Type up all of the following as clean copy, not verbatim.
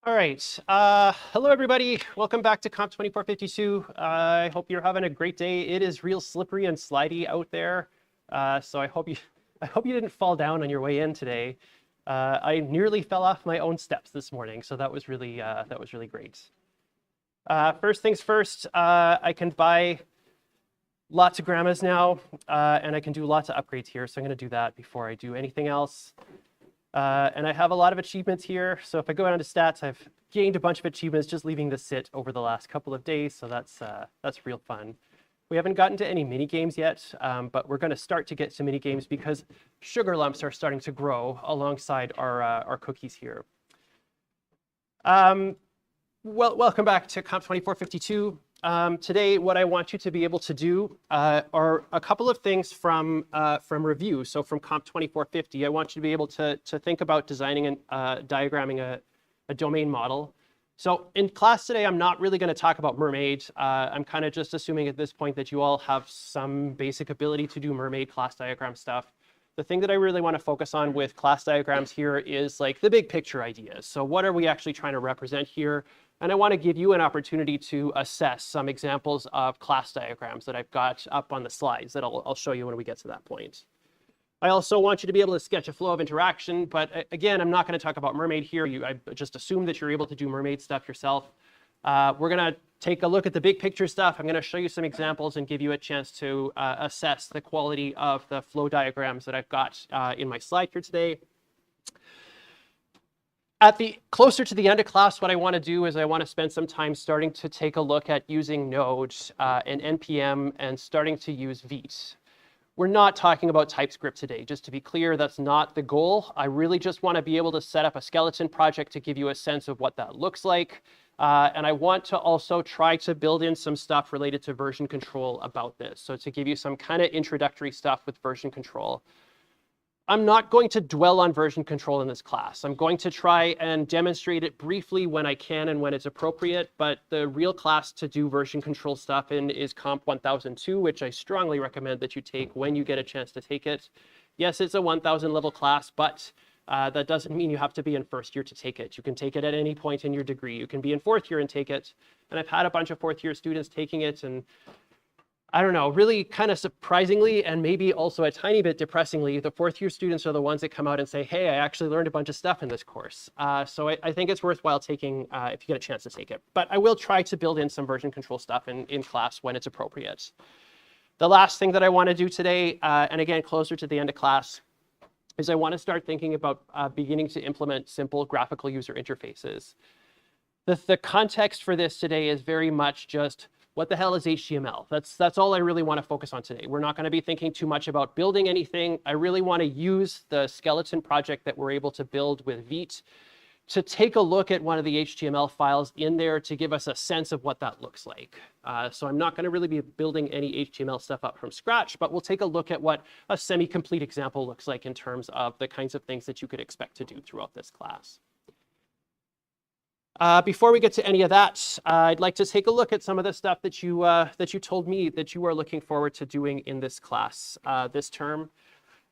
All right. Hello, everybody. Welcome back to Comp 2452. I hope you're having a great day. It is real slippery and slidey out there, so I hope you didn't fall down on your way in today. I nearly fell off my own steps this morning, so that was really great. First things first, I can buy lots of grammas now, and I can do lots of upgrades here. So I'm going to do that before I do anything else. And I have a lot of achievements here. So if I go down to stats, I've gained a bunch of achievements just leaving this sit over the last couple of days. So that's real fun. We haven't gotten to any mini games yet, but we're going to start to get to mini games because sugar lumps are starting to grow alongside our cookies here. Well, welcome back to Comp 2452. Today, what I want you to be able to do are a couple of things from review. So from Comp 2450, I want you to be able to think about designing and diagramming a domain model. So in class today, I'm not really going to talk about Mermaid. I'm kind of just assuming at this point that you all have some basic ability to do Mermaid class diagram stuff. The thing that I really want to focus on with class diagrams here is like the big picture ideas. So what are we actually trying to represent here? And I want to give you an opportunity to assess some examples of class diagrams that I've got up on the slides that I'll show you when we get to that point. I also want you to be able to sketch a flow of interaction, but again, I'm not going to talk about Mermaid here. I just assume that you're able to do Mermaid stuff yourself. We're going to take a look at the big picture stuff. I'm going to show you some examples and give you a chance to assess the quality of the flow diagrams that I've got in my slide here today. Closer to the end of class, what I want to do is I want to spend some time starting to take a look at using Node and NPM and starting to use Vite. We're not talking about TypeScript today. Just to be clear, that's not the goal. I really just want to be able to set up a skeleton project to give you a sense of what that looks like. And I want to also try to build in some stuff related to version control about this. So to give you some kind of introductory stuff with version control. I'm not going to dwell on version control in this class. I'm going to try and demonstrate it briefly when I can and when it's appropriate, but the real class to do version control stuff in is Comp 1002, which I strongly recommend that you take when you get a chance to take it. Yes, it's a 1000 level class, but that doesn't mean you have to be in first year to take it. You can take it at any point in your degree. You can be in fourth year and take it. And I've had a bunch of fourth year students taking it, and I don't know, really kind of surprisingly, and maybe also a tiny bit depressingly, the fourth year students are the ones that come out and say, hey, I actually learned a bunch of stuff in this course. So I think it's worthwhile taking if you get a chance to take it. But I will try to build in some version control stuff in class when it's appropriate. The last thing that I want to do today, and again, closer to the end of class, is I want to start thinking about beginning to implement simple graphical user interfaces. The context for this today is very much just, what the hell is HTML? That's all I really want to focus on today. We're not going to be thinking too much about building anything. I really want to use the skeleton project that we're able to build with Vite to take a look at one of the HTML files in there to give us a sense of what that looks like. So I'm not going to really be building any HTML stuff up from scratch, but we'll take a look at what a semi-complete example looks like in terms of the kinds of things that you could expect to do throughout this class. Before we get to any of that, I'd like to take a look at some of the stuff that you told me that you are looking forward to doing in this class this term.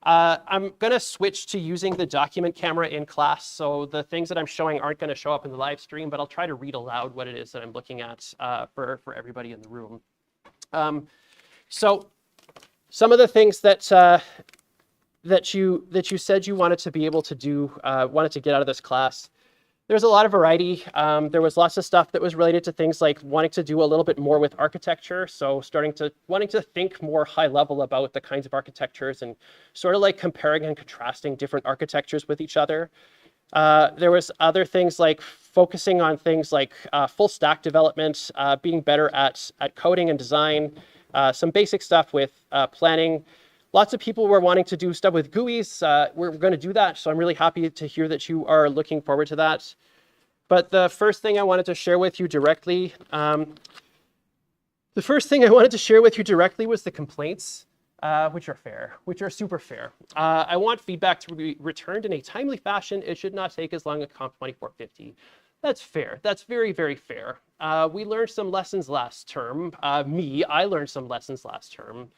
I'm going to switch to using the document camera in class. So the things that I'm showing aren't going to show up in the live stream, but I'll try to read aloud what it is that I'm looking at for everybody in the room. So some of the things that you said you wanted to be able to do, wanted to get out of this class. There's a lot of variety. There was lots of stuff that was related to things like wanting to do a little bit more with architecture. So wanting to think more high level about the kinds of architectures and sort of like comparing and contrasting different architectures with each other. There was other things like focusing on things like full stack development, being better at coding and design, some basic stuff with planning. Lots of people were wanting to do stuff with GUIs. We're going to do that, so I'm really happy to hear that you are looking forward to that. But the first thing I wanted to share with you directly, was the complaints, which are fair, which are super fair. I want feedback to be returned in a timely fashion. It should not take as long as Comp 2450. That's fair. That's very, very fair. We learned some lessons last term. I learned some lessons last term.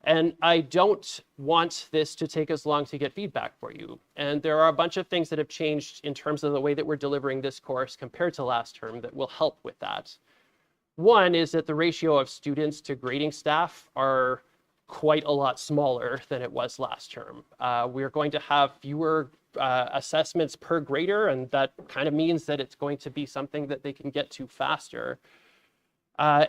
And I don't want this to take as long to get feedback for you. And there are a bunch of things that have changed in terms of the way that we're delivering this course compared to last term that will help with that. One is that the ratio of students to grading staff are quite a lot smaller than it was last term. We're going to have fewer assessments per grader, and that kind of means that it's going to be something that they can get to faster.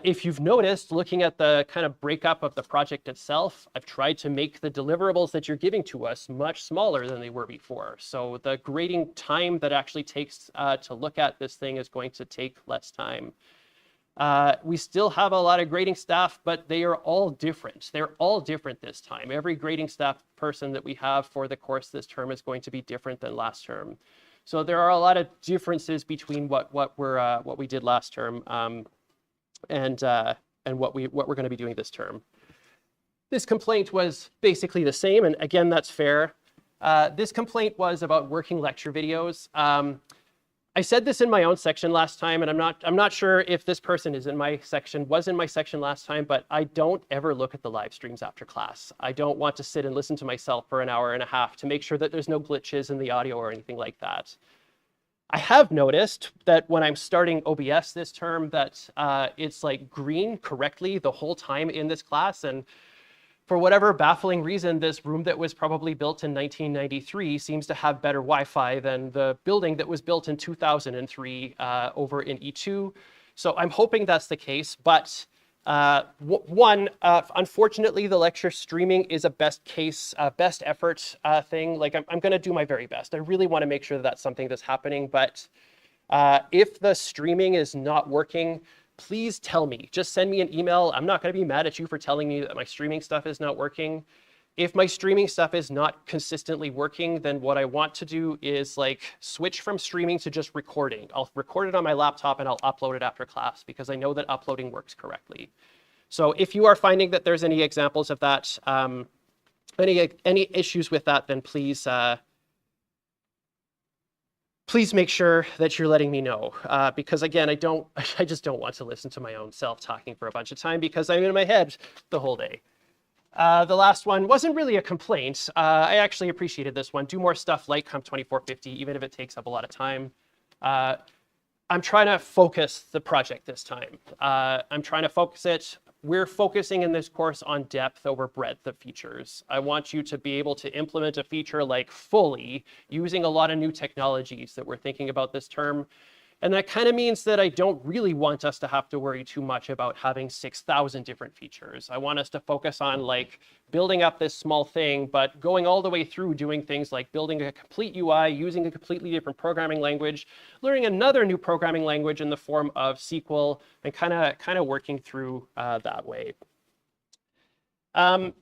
If you've noticed, looking at the kind of breakup of the project itself, I've tried to make the deliverables that you're giving to us much smaller than they were before. So the grading time that actually takes to look at this thing is going to take less time. We still have a lot of grading staff, but they are all different. They're all different this time. Every grading staff person that we have for the course this term is going to be different than last term. So there are a lot of differences between what we did last term and what we're going to be doing this term. This complaint was basically the same, and again, that's fair. This complaint was about working lecture videos. I said this in my own section last time, and I'm not sure if this person was in my section last time, but I don't ever look at the live streams after class. I don't want to sit and listen to myself for an hour and a half to make sure that there's no glitches in the audio or anything like that. I have noticed that when I'm starting OBS this term that it's like green correctly the whole time in this class, and for whatever baffling reason, this room that was probably built in 1993 seems to have better Wi-Fi than the building that was built in 2003 over in E2. So I'm hoping that's the case, but unfortunately, the lecture streaming is a best effort thing. Like I'm going to do my very best. I really want to make sure that that's something that's happening, but if the streaming is not working, please tell me. Just send me an email. I'm not going to be mad at you for telling me that my streaming stuff is not working. If my streaming stuff is not consistently working, then what I want to do is like switch from streaming to just recording. I'll record it on my laptop and I'll upload it after class because I know that uploading works correctly. So if you are finding that there's any examples of that, any issues with that, then please please make sure that you're letting me know, because again, I just don't want to listen to my own self talking for a bunch of time because I'm in my head the whole day. The last one wasn't really a complaint. I actually appreciated this one. Do more stuff like Comp 2450, even if it takes up a lot of time. I'm trying to focus the project this time. I'm trying to focus it. We're focusing in this course on depth over breadth of features. I want you to be able to implement a feature like fully using a lot of new technologies that we're thinking about this term. And that kind of means that I don't really want us to have to worry too much about having 6,000 different features. I want us to focus on like building up this small thing, but going all the way through doing things like building a complete UI, using a completely different programming language, learning another new programming language in the form of SQL, and kind of working through that way. I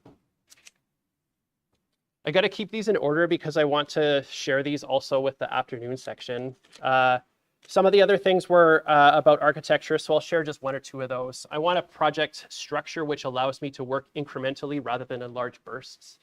got to keep these in order because I want to share these also with the afternoon section. Some of the other things were about architecture, so I'll share just one or two of those. I want a project structure which allows me to work incrementally rather than in large bursts.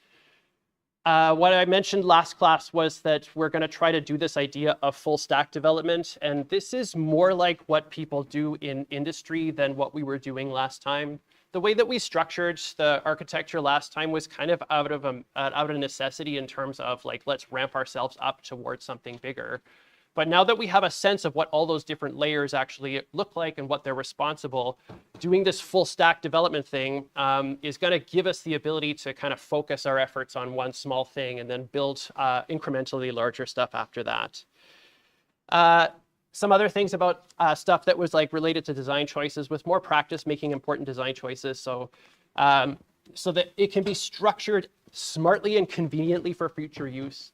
What I mentioned last class was that we're going to try to do this idea of full stack development, and this is more like what people do in industry than what we were doing last time. The way that we structured the architecture last time was kind of out of a necessity in terms of like, let's ramp ourselves up towards something bigger. But now that we have a sense of what all those different layers actually look like and what they're responsible, doing this full stack development thing is going to give us the ability to kind of focus our efforts on one small thing and then build incrementally larger stuff after that. Some other things about stuff that was like related to design choices with more practice making important design choices. So that it can be structured smartly and conveniently for future use.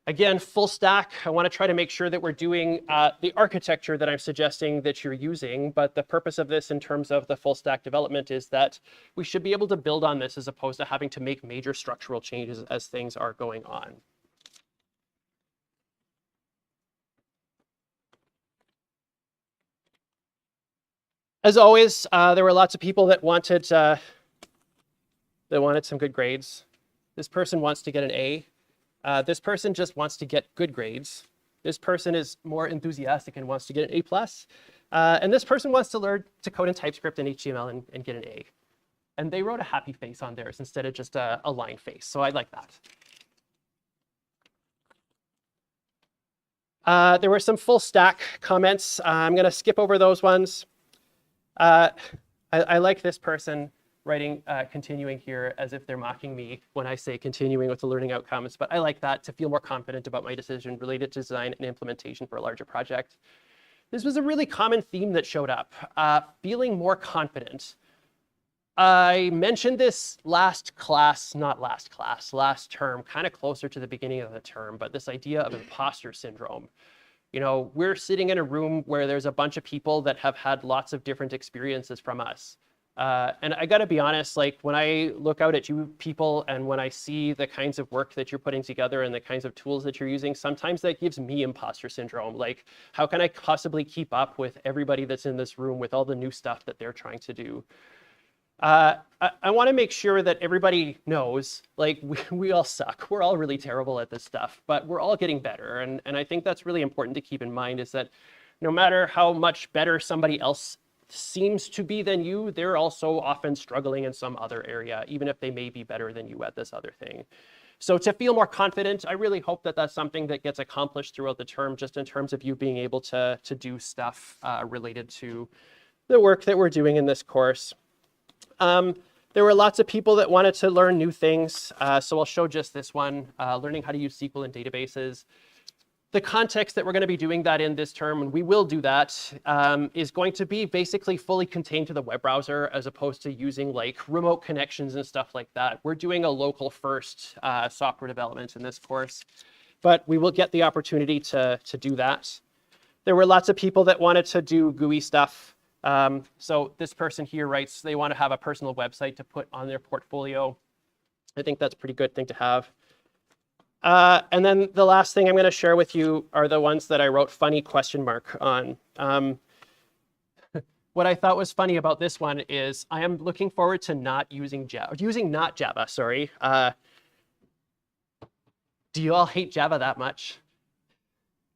Again, full stack, I want to try to make sure that we're doing the architecture that I'm suggesting that you're using, but the purpose of this in terms of the full stack development is that we should be able to build on this as opposed to having to make major structural changes as things are going on. As always, there were lots of people that wanted some good grades. This person wants to get an A. This person just wants to get good grades. This person is more enthusiastic and wants to get an A+. And this person wants to learn to code in TypeScript and HTML and get an A. And they wrote a happy face on theirs instead of just a line face. So I like that. There were some full stack comments. I'm going to skip over those ones. I like this person writing continuing here as if they're mocking me when I say continuing with the learning outcomes. But I like that to feel more confident about my decision related to design and implementation for a larger project. This was a really common theme that showed up, feeling more confident. I mentioned this last term, kind of closer to the beginning of the term, but this idea of imposter syndrome. You know, we're sitting in a room where there's a bunch of people that have had lots of different experiences from us. And I gotta be honest, like when I look out at you people and when I see the kinds of work that you're putting together and the kinds of tools that you're using, sometimes that gives me imposter syndrome. Like, how can I possibly keep up with everybody that's in this room with all the new stuff that they're trying to do? I want to make sure that everybody knows, like, we all suck. We're all really terrible at this stuff, but we're all getting better. And I think that's really important to keep in mind, is that no matter how much better somebody else seems to be than you, they're also often struggling in some other area, even if they may be better than you at this other thing. So to feel more confident, I really hope that that's something that gets accomplished throughout the term, just in terms of you being able to do stuff related to the work that we're doing in this course. There were lots of people that wanted to learn new things, so I'll show just this one, learning how to use SQL in databases. The context that we're going to be doing that in this term, and we will do that, is going to be basically fully contained to the web browser, as opposed to using like remote connections and stuff like that. We're doing a local first software development in this course, but we will get the opportunity to do that. There were lots of people that wanted to do GUI stuff. So this person here writes they want to have a personal website to put on their portfolio. I think that's a pretty good thing to have. And then the last thing I'm going to share with you are the ones that I wrote funny question mark on. What I thought was funny about this one is I am looking forward to not using Java, not Java, sorry. Do you all hate Java that much?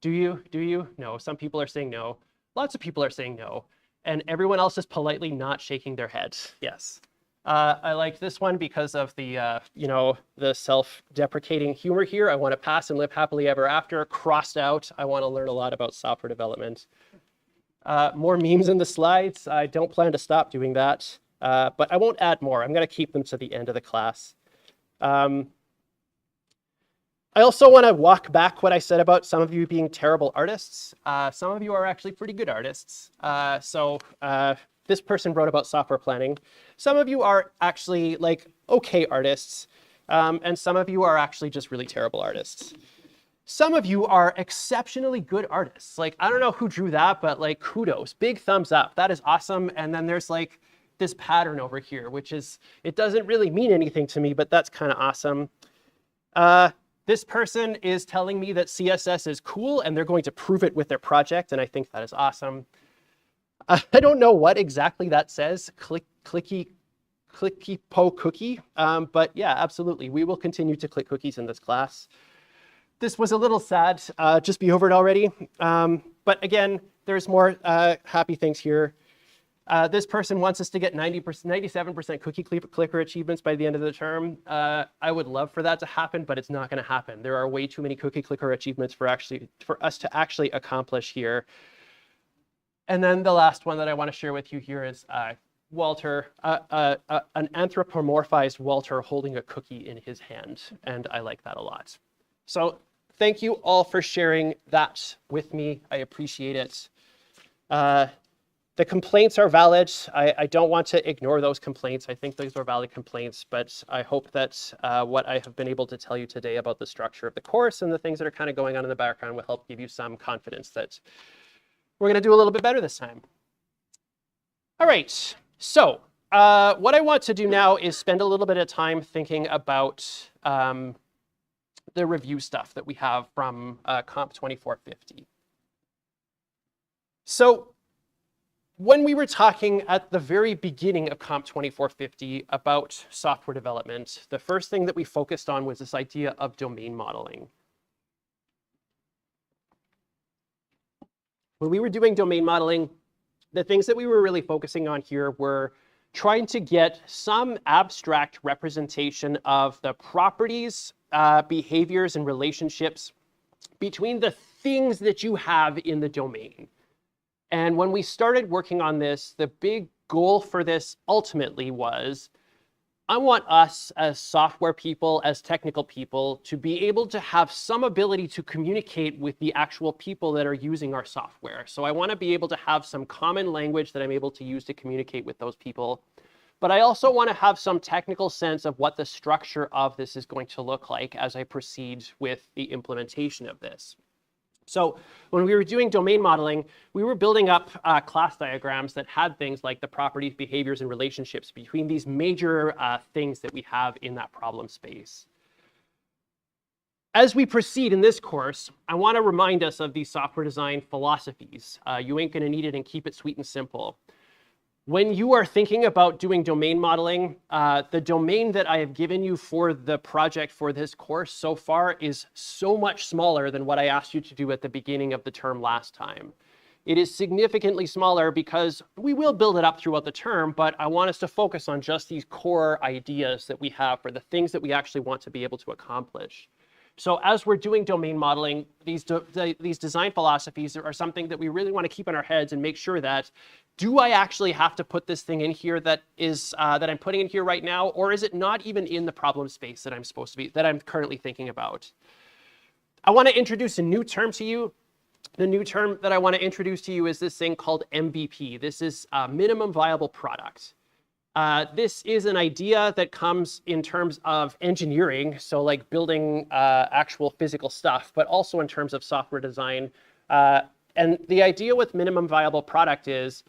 Do you? Do you? No, some people are saying no. Lots of people are saying no. And everyone else is politely not shaking their head. Yes. I like this one because of the, the self-deprecating humor here. I want to pass and live happily ever after. Crossed out. I want to learn a lot about software development. More memes in the slides. I don't plan to stop doing that, but I won't add more. I'm going to keep them to the end of the class. I also want to walk back what I said about some of you being terrible artists. Some of you are actually pretty good artists. This person wrote about software planning. Some of you are actually like okay artists, and some of you are actually just really terrible artists. Some of you are exceptionally good artists. Like, I don't know who drew that, but like kudos, big thumbs up. That is awesome. And then there's like this pattern over here, which is, it doesn't really mean anything to me, but that's kind of awesome. This person is telling me that CSS is cool and they're going to prove it with their project, and I think that is awesome. I don't know what exactly that says, clicky po cookie, but yeah, absolutely. We will continue to click cookies in this class. This was a little sad, just be over it already. But again, there's more happy things here. This person wants us to get 97% cookie clicker achievements by the end of the term. I would love for that to happen, but it's not going to happen. There are way too many cookie clicker achievements for us to actually accomplish here. And then the last one that I want to share with you here is Walter, an anthropomorphized Walter holding a cookie in his hand, and I like that a lot. So thank you all for sharing that with me. I appreciate it. The complaints are valid. I don't want to ignore those complaints. I think those are valid complaints, but I hope that what I have been able to tell you today about the structure of the course and the things that are kind of going on in the background will help give you some confidence that we're going to do a little bit better this time. All right, so what I want to do now is spend a little bit of time thinking about the review stuff that we have from Comp 2450. So when we were talking at the very beginning of Comp 2450 about software development, the first thing that we focused on was this idea of domain modeling. When we were doing domain modeling, the things that we were really focusing on here were trying to get some abstract representation of the properties, behaviors, and relationships between the things that you have in the domain. And when we started working on this, the big goal for this ultimately was, I want us as software people, as technical people, to be able to have some ability to communicate with the actual people that are using our software. So I want to be able to have some common language that I'm able to use to communicate with those people. But I also want to have some technical sense of what the structure of this is going to look like as I proceed with the implementation of this. So when we were doing domain modeling, we were building up class diagrams that had things like the properties, behaviors, and relationships between these major things that we have in that problem space. As we proceed in this course, I want to remind us of these software design philosophies. You ain't going to need it, and keep it sweet and simple. When you are thinking about doing domain modeling, the domain that I have given you for the project for this course so far is so much smaller than what I asked you to do at the beginning of the term last time. It is significantly smaller because we will build it up throughout the term, but I want us to focus on just these core ideas that we have for the things that we actually want to be able to accomplish. So as we're doing domain modeling, these design philosophies are something that we really want to keep in our heads and make sure that, do I actually have to put this thing in here that I'm putting in here right now, or is it not even in the problem space that I'm currently thinking about? I want to introduce a new term to you. The new term that I want to introduce to you is this thing called MVP. This is minimum viable product. This is an idea that comes in terms of engineering, so like building actual physical stuff, but also in terms of software design. And the idea with minimum viable product is,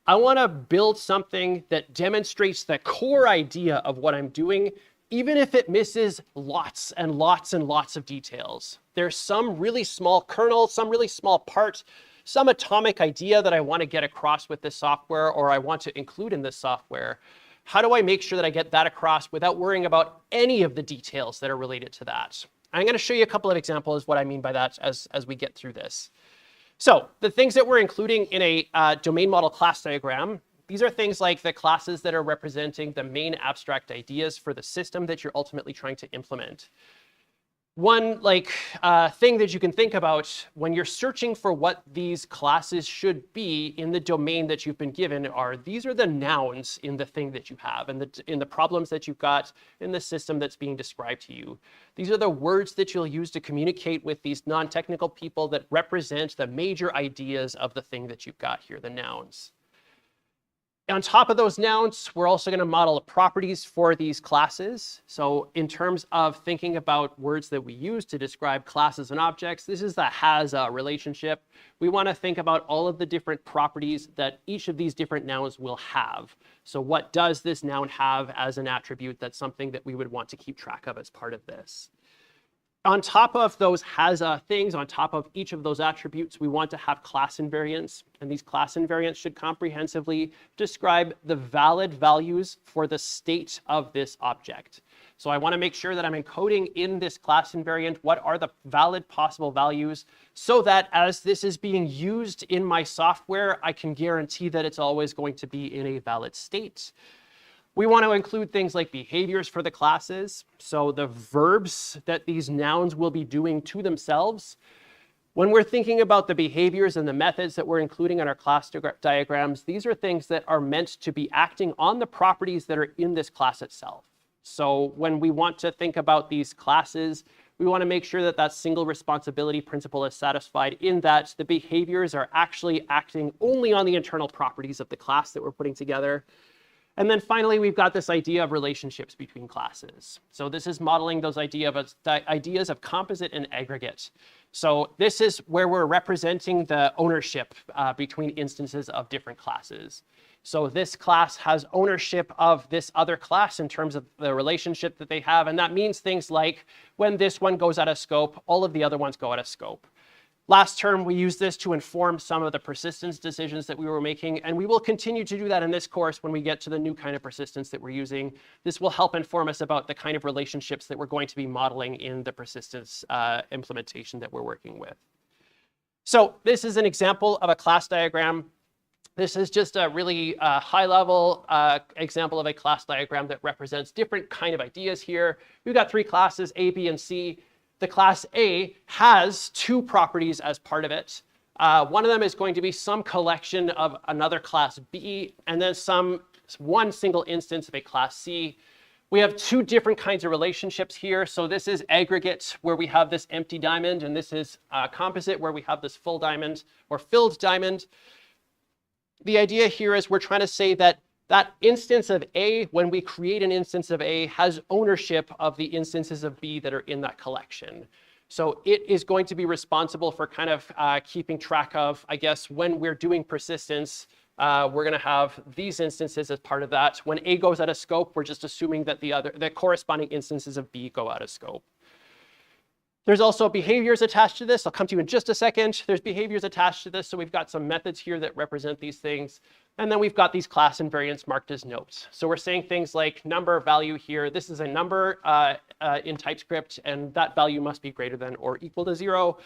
I want to build something that demonstrates the core idea of what I'm doing, even if it misses lots and lots and lots of details. There's some really small kernel, some really small part, some atomic idea that I want to get across with this software, or I want to include in this software. How do I make sure that I get that across without worrying about any of the details that are related to that? I'm going to show you a couple of examples of what I mean by that as we get through this. So the things that we're including in a domain model class diagram, these are things like the classes that are representing the main abstract ideas for the system that you're ultimately trying to implement. One thing that you can think about when you're searching for what these classes should be in the domain that you've been given are, these are the nouns in the thing that you have and in the problems that you've got in the system that's being described to you. These are the words that you'll use to communicate with these non-technical people that represent the major ideas of the thing that you've got here, the nouns. On top of those nouns, we're also going to model the properties for these classes. So in terms of thinking about words that we use to describe classes and objects, this is the has-a relationship. We want to think about all of the different properties that each of these different nouns will have. So what does this noun have as an attribute? That's something that we would want to keep track of as part of this. On top of those has-a things, on top of each of those attributes, we want to have class invariants. And these class invariants should comprehensively describe the valid values for the state of this object. So I want to make sure that I'm encoding in this class invariant what are the valid possible values so that as this is being used in my software, I can guarantee that it's always going to be in a valid state. We want to include things like behaviors for the classes, so the verbs that these nouns will be doing to themselves. When we're thinking about the behaviors and the methods that we're including in our class diagrams, these are things that are meant to be acting on the properties that are in this class itself. So when we want to think about these classes, we want to make sure that that single responsibility principle is satisfied in that the behaviors are actually acting only on the internal properties of the class that we're putting together. And then finally, we've got this idea of relationships between classes. So this is modeling those ideas of composite and aggregate. So this is where we're representing the ownership between instances of different classes. So this class has ownership of this other class in terms of the relationship that they have. And that means things like when this one goes out of scope, all of the other ones go out of scope. Last term, we used this to inform some of the persistence decisions that we were making, and we will continue to do that in this course when we get to the new kind of persistence that we're using. This will help inform us about the kind of relationships that we're going to be modeling in the persistence implementation that we're working with. So this is an example of a class diagram This is just a really high-level example of a class diagram that represents different kind of ideas here. We've got three classes, A, B, and C. The class A has two properties as part of it. One of them is going to be some collection of another class B, and then one single instance of a class C. We have two different kinds of relationships here. So this is aggregate, where we have this empty diamond, and this is composite, where we have this full diamond or filled diamond. The idea here is we're trying to say that that instance of A, when we create an instance of A, has ownership of the instances of B that are in that collection. So it is going to be responsible for kind of keeping track of, I guess, when we're doing persistence, we're going to have these instances as part of that. When A goes out of scope, we're just assuming that the corresponding instances of B go out of scope. There's also behaviors attached to this. I'll come to you in just a second. There's behaviors attached to this. So we've got some methods here that represent these things. And then we've got these class invariants marked as notes. So we're saying things like number value here. This is a number in TypeScript, and that value must be greater than or equal to 0.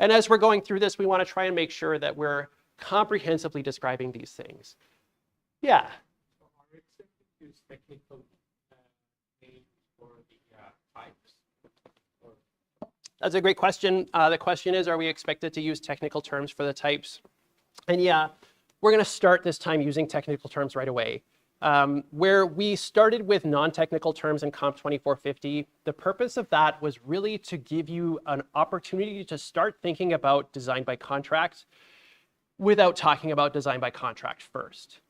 And as we're going through this, we want to try and make sure that we're comprehensively describing these things. Yeah. So are we expected to use technical names for the types? That's a great question. The question is, are we expected to use technical terms for the types? And yeah, we're going to start this time using technical terms right away. Where we started with non-technical terms in Comp 2450, the purpose of that was really to give you an opportunity to start thinking about design by contract without talking about design by contract first.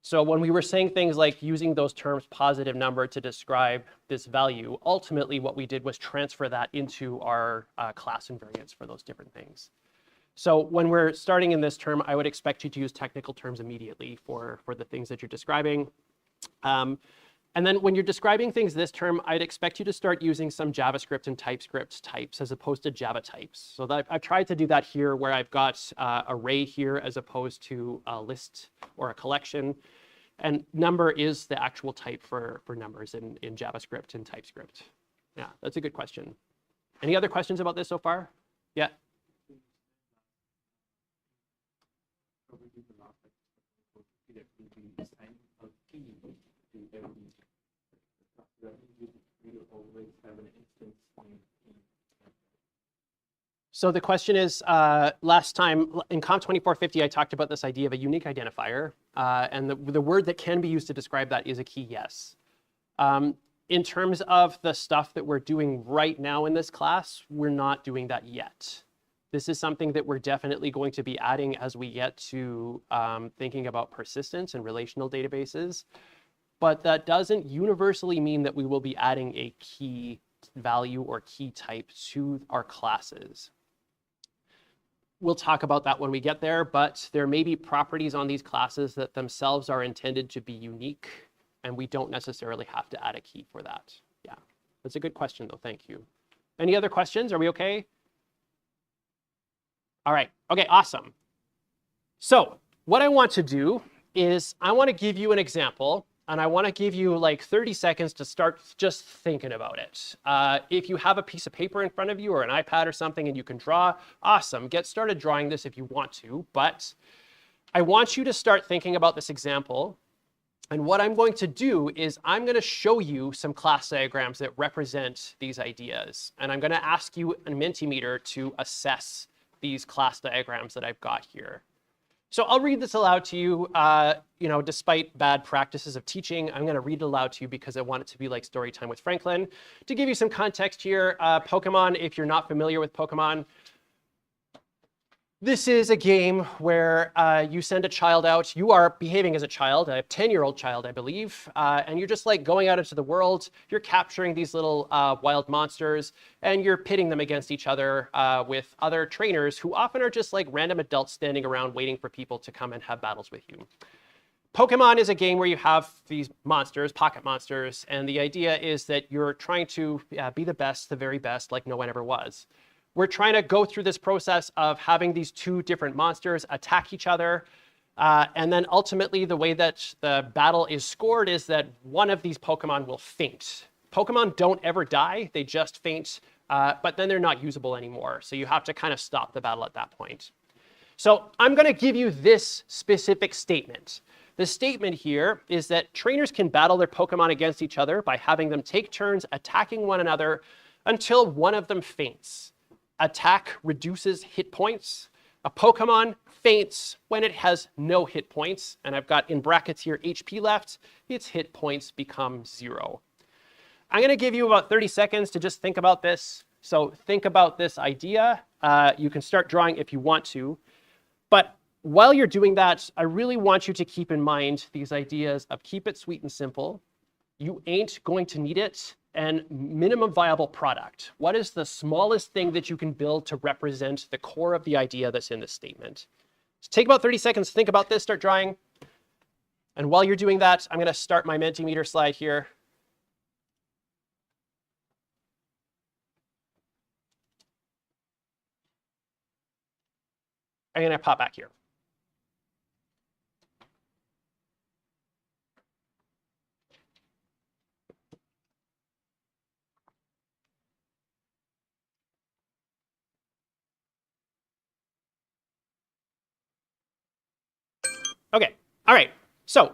So when we were saying things like using those terms positive number to describe this value, ultimately what we did was transfer that into our class invariants for those different things. So when we're starting in this term, I would expect you to use technical terms immediately for the things that you're describing. And then when you're describing things this term, I'd expect you to start using some JavaScript and TypeScript types as opposed to Java types. So I've tried to do that here where I've got array here as opposed to a list or a collection. And number is the actual type for numbers in JavaScript and TypeScript. Yeah, that's a good question. Any other questions about this so far? Yeah. So the question is, last time in Comp 2450, I talked about this idea of a unique identifier. And the word that can be used to describe that is a key yes. In terms of the stuff that we're doing right now in this class, we're not doing that yet. This is something that we're definitely going to be adding as we get to thinking about persistence and relational databases. But that doesn't universally mean that we will be adding a key value or key type to our classes. We'll talk about that when we get there, but there may be properties on these classes that themselves are intended to be unique, and we don't necessarily have to add a key for that. Yeah, that's a good question, though. Thank you. Any other questions? Are we okay? All right. Okay, awesome. So what I want to do is I want to give you an example, and I want to give you like 30 seconds to start just thinking about it. If you have a piece of paper in front of you or an iPad or something and you can draw, awesome. Get started drawing this if you want to. But I want you to start thinking about this example. And what I'm going to do is I'm going to show you some class diagrams that represent these ideas. And I'm going to ask you a Mentimeter to assess these class diagrams that I've got here. So I'll read this aloud to you. Despite bad practices of teaching, I'm going to read it aloud to you because I want it to be like story time with Franklin. To give you some context here, Pokemon, if you're not familiar with Pokemon, this is a game where you send a child out. You are behaving as a child, a 10-year-old child, I believe, and you're just like going out into the world. You're capturing these little wild monsters, and you're pitting them against each other with other trainers who often are just like random adults standing around waiting for people to come and have battles with you. Pokemon is a game where you have these monsters, pocket monsters, and the idea is that you're trying to be the best, the very best, like no one ever was. We're trying to go through this process of having these two different monsters attack each other. And then ultimately, the way that the battle is scored is that one of these Pokemon will faint. Pokemon don't ever die. They just faint, but then they're not usable anymore. So you have to kind of stop the battle at that point. So I'm going to give you this specific statement. The statement here is that trainers can battle their Pokemon against each other by having them take turns attacking one another until one of them faints. Attack reduces hit points. A Pokemon faints when it has no hit points, and I've got in brackets here HP left. Its hit points become 0. I'm going to give you about 30 seconds to just think about this. So think about this idea. You can start drawing if you want to. But while you're doing that, I really want you to keep in mind these ideas of keep it sweet and simple. You ain't going to need it. And minimum viable product. What is the smallest thing that you can build to represent the core of the idea that's in this statement? So take about 30 seconds to think about this, start drawing. And while you're doing that, I'm going to start my Mentimeter slide here. I'm going to pop back here. OK, all right. So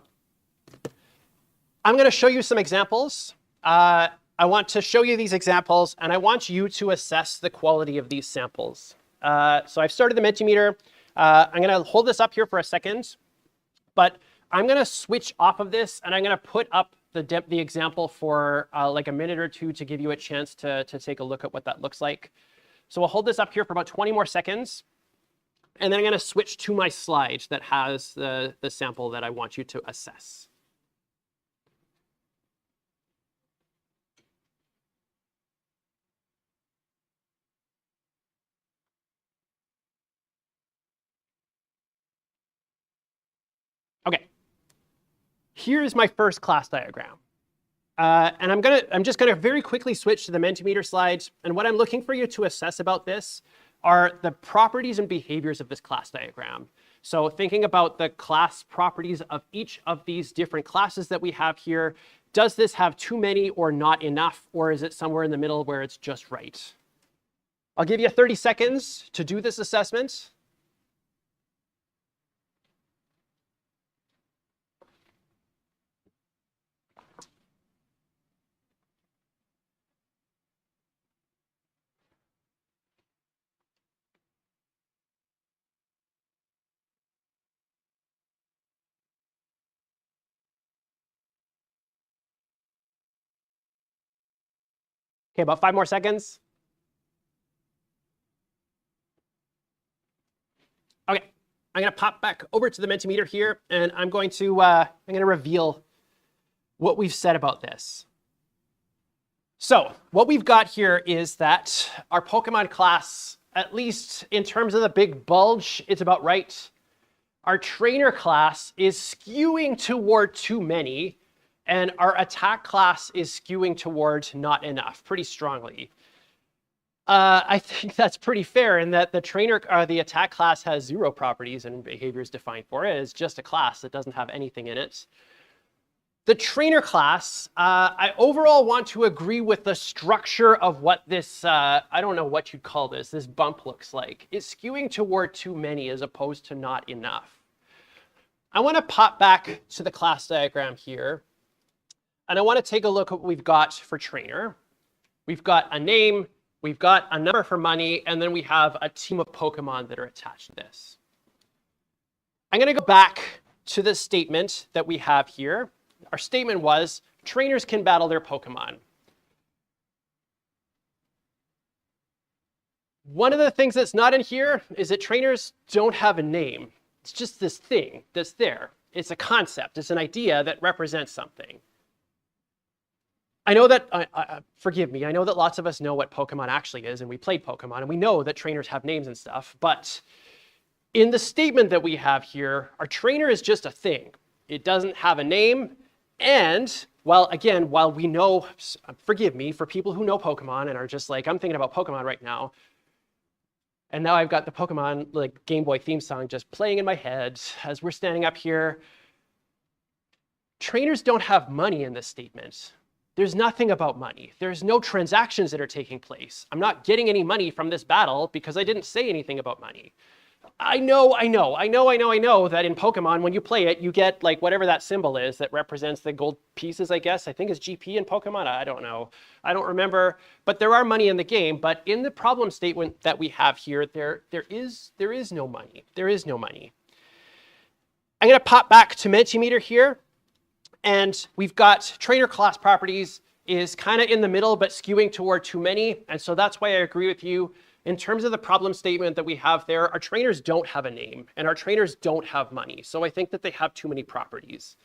I'm going to show you some examples. I want to show you these examples, and I want you to assess the quality of these samples. So I've started the Mentimeter. I'm going to hold this up here for a second, but I'm going to switch off of this, and I'm going to put up the example for like a minute or two to give you a chance to take a look at what that looks like. So we'll hold this up here for about 20 more seconds. And then I'm going to switch to my slide that has the sample that I want you to assess. OK. Here's my first class diagram. And I'm just going to very quickly switch to the Mentimeter slide. And what I'm looking for you to assess about this are the properties and behaviors of this class diagram. So thinking about the class properties of each of these different classes that we have here, does this have too many or not enough, or is it somewhere in the middle where it's just right? I'll give you 30 seconds to do this assessment. OK, about 5 more seconds. OK, I'm going to pop back over to the Mentimeter here, and I'm going to reveal what we've said about this. So what we've got here is that our Pokemon class, at least in terms of the big bulge, it's about right. Our trainer class is skewing toward too many, and our attack class is skewing toward not enough pretty strongly. I think that's pretty fair in that the attack class has 0 properties and behaviors defined for it. It's just a class that doesn't have anything in it. The trainer class, I overall want to agree with the structure of what this, I don't know what you'd call this bump looks like. It's skewing toward too many as opposed to not enough. I want to pop back to the class diagram here. And I want to take a look at what we've got for trainer. We've got a name, we've got a number for money, and then we have a team of Pokemon that are attached to this. I'm going to go back to the statement that we have here. Our statement was, trainers can battle their Pokemon. One of the things that's not in here is that trainers don't have a name. It's just this thing that's there. It's a concept. It's an idea that represents something. I know that, forgive me, I know that lots of us know what Pokemon actually is, and we played Pokemon, and we know that trainers have names and stuff, but in the statement that we have here, our trainer is just a thing. It doesn't have a name, and while we know, forgive me, for people who know Pokemon and are just like, I'm thinking about Pokemon right now, and now I've got the Pokemon like Game Boy theme song just playing in my head as we're standing up here. Trainers don't have money in this statement. There's nothing about money. There's no transactions that are taking place. I'm not getting any money from this battle because I didn't say anything about money. I know that in Pokemon, when you play it, you get like whatever that symbol is that represents the gold pieces, I guess. I think it's GP in Pokemon. I don't know. I don't remember. But there are money in the game. But in the problem statement that we have here, there is no money. There is no money. I'm going to pop back to Mentimeter here. And we've got trainer class properties is kind of in the middle, but skewing toward too many. And so that's why I agree with you. In terms of the problem statement that we have there, our trainers don't have a name and our trainers don't have money. So I think that they have too many properties.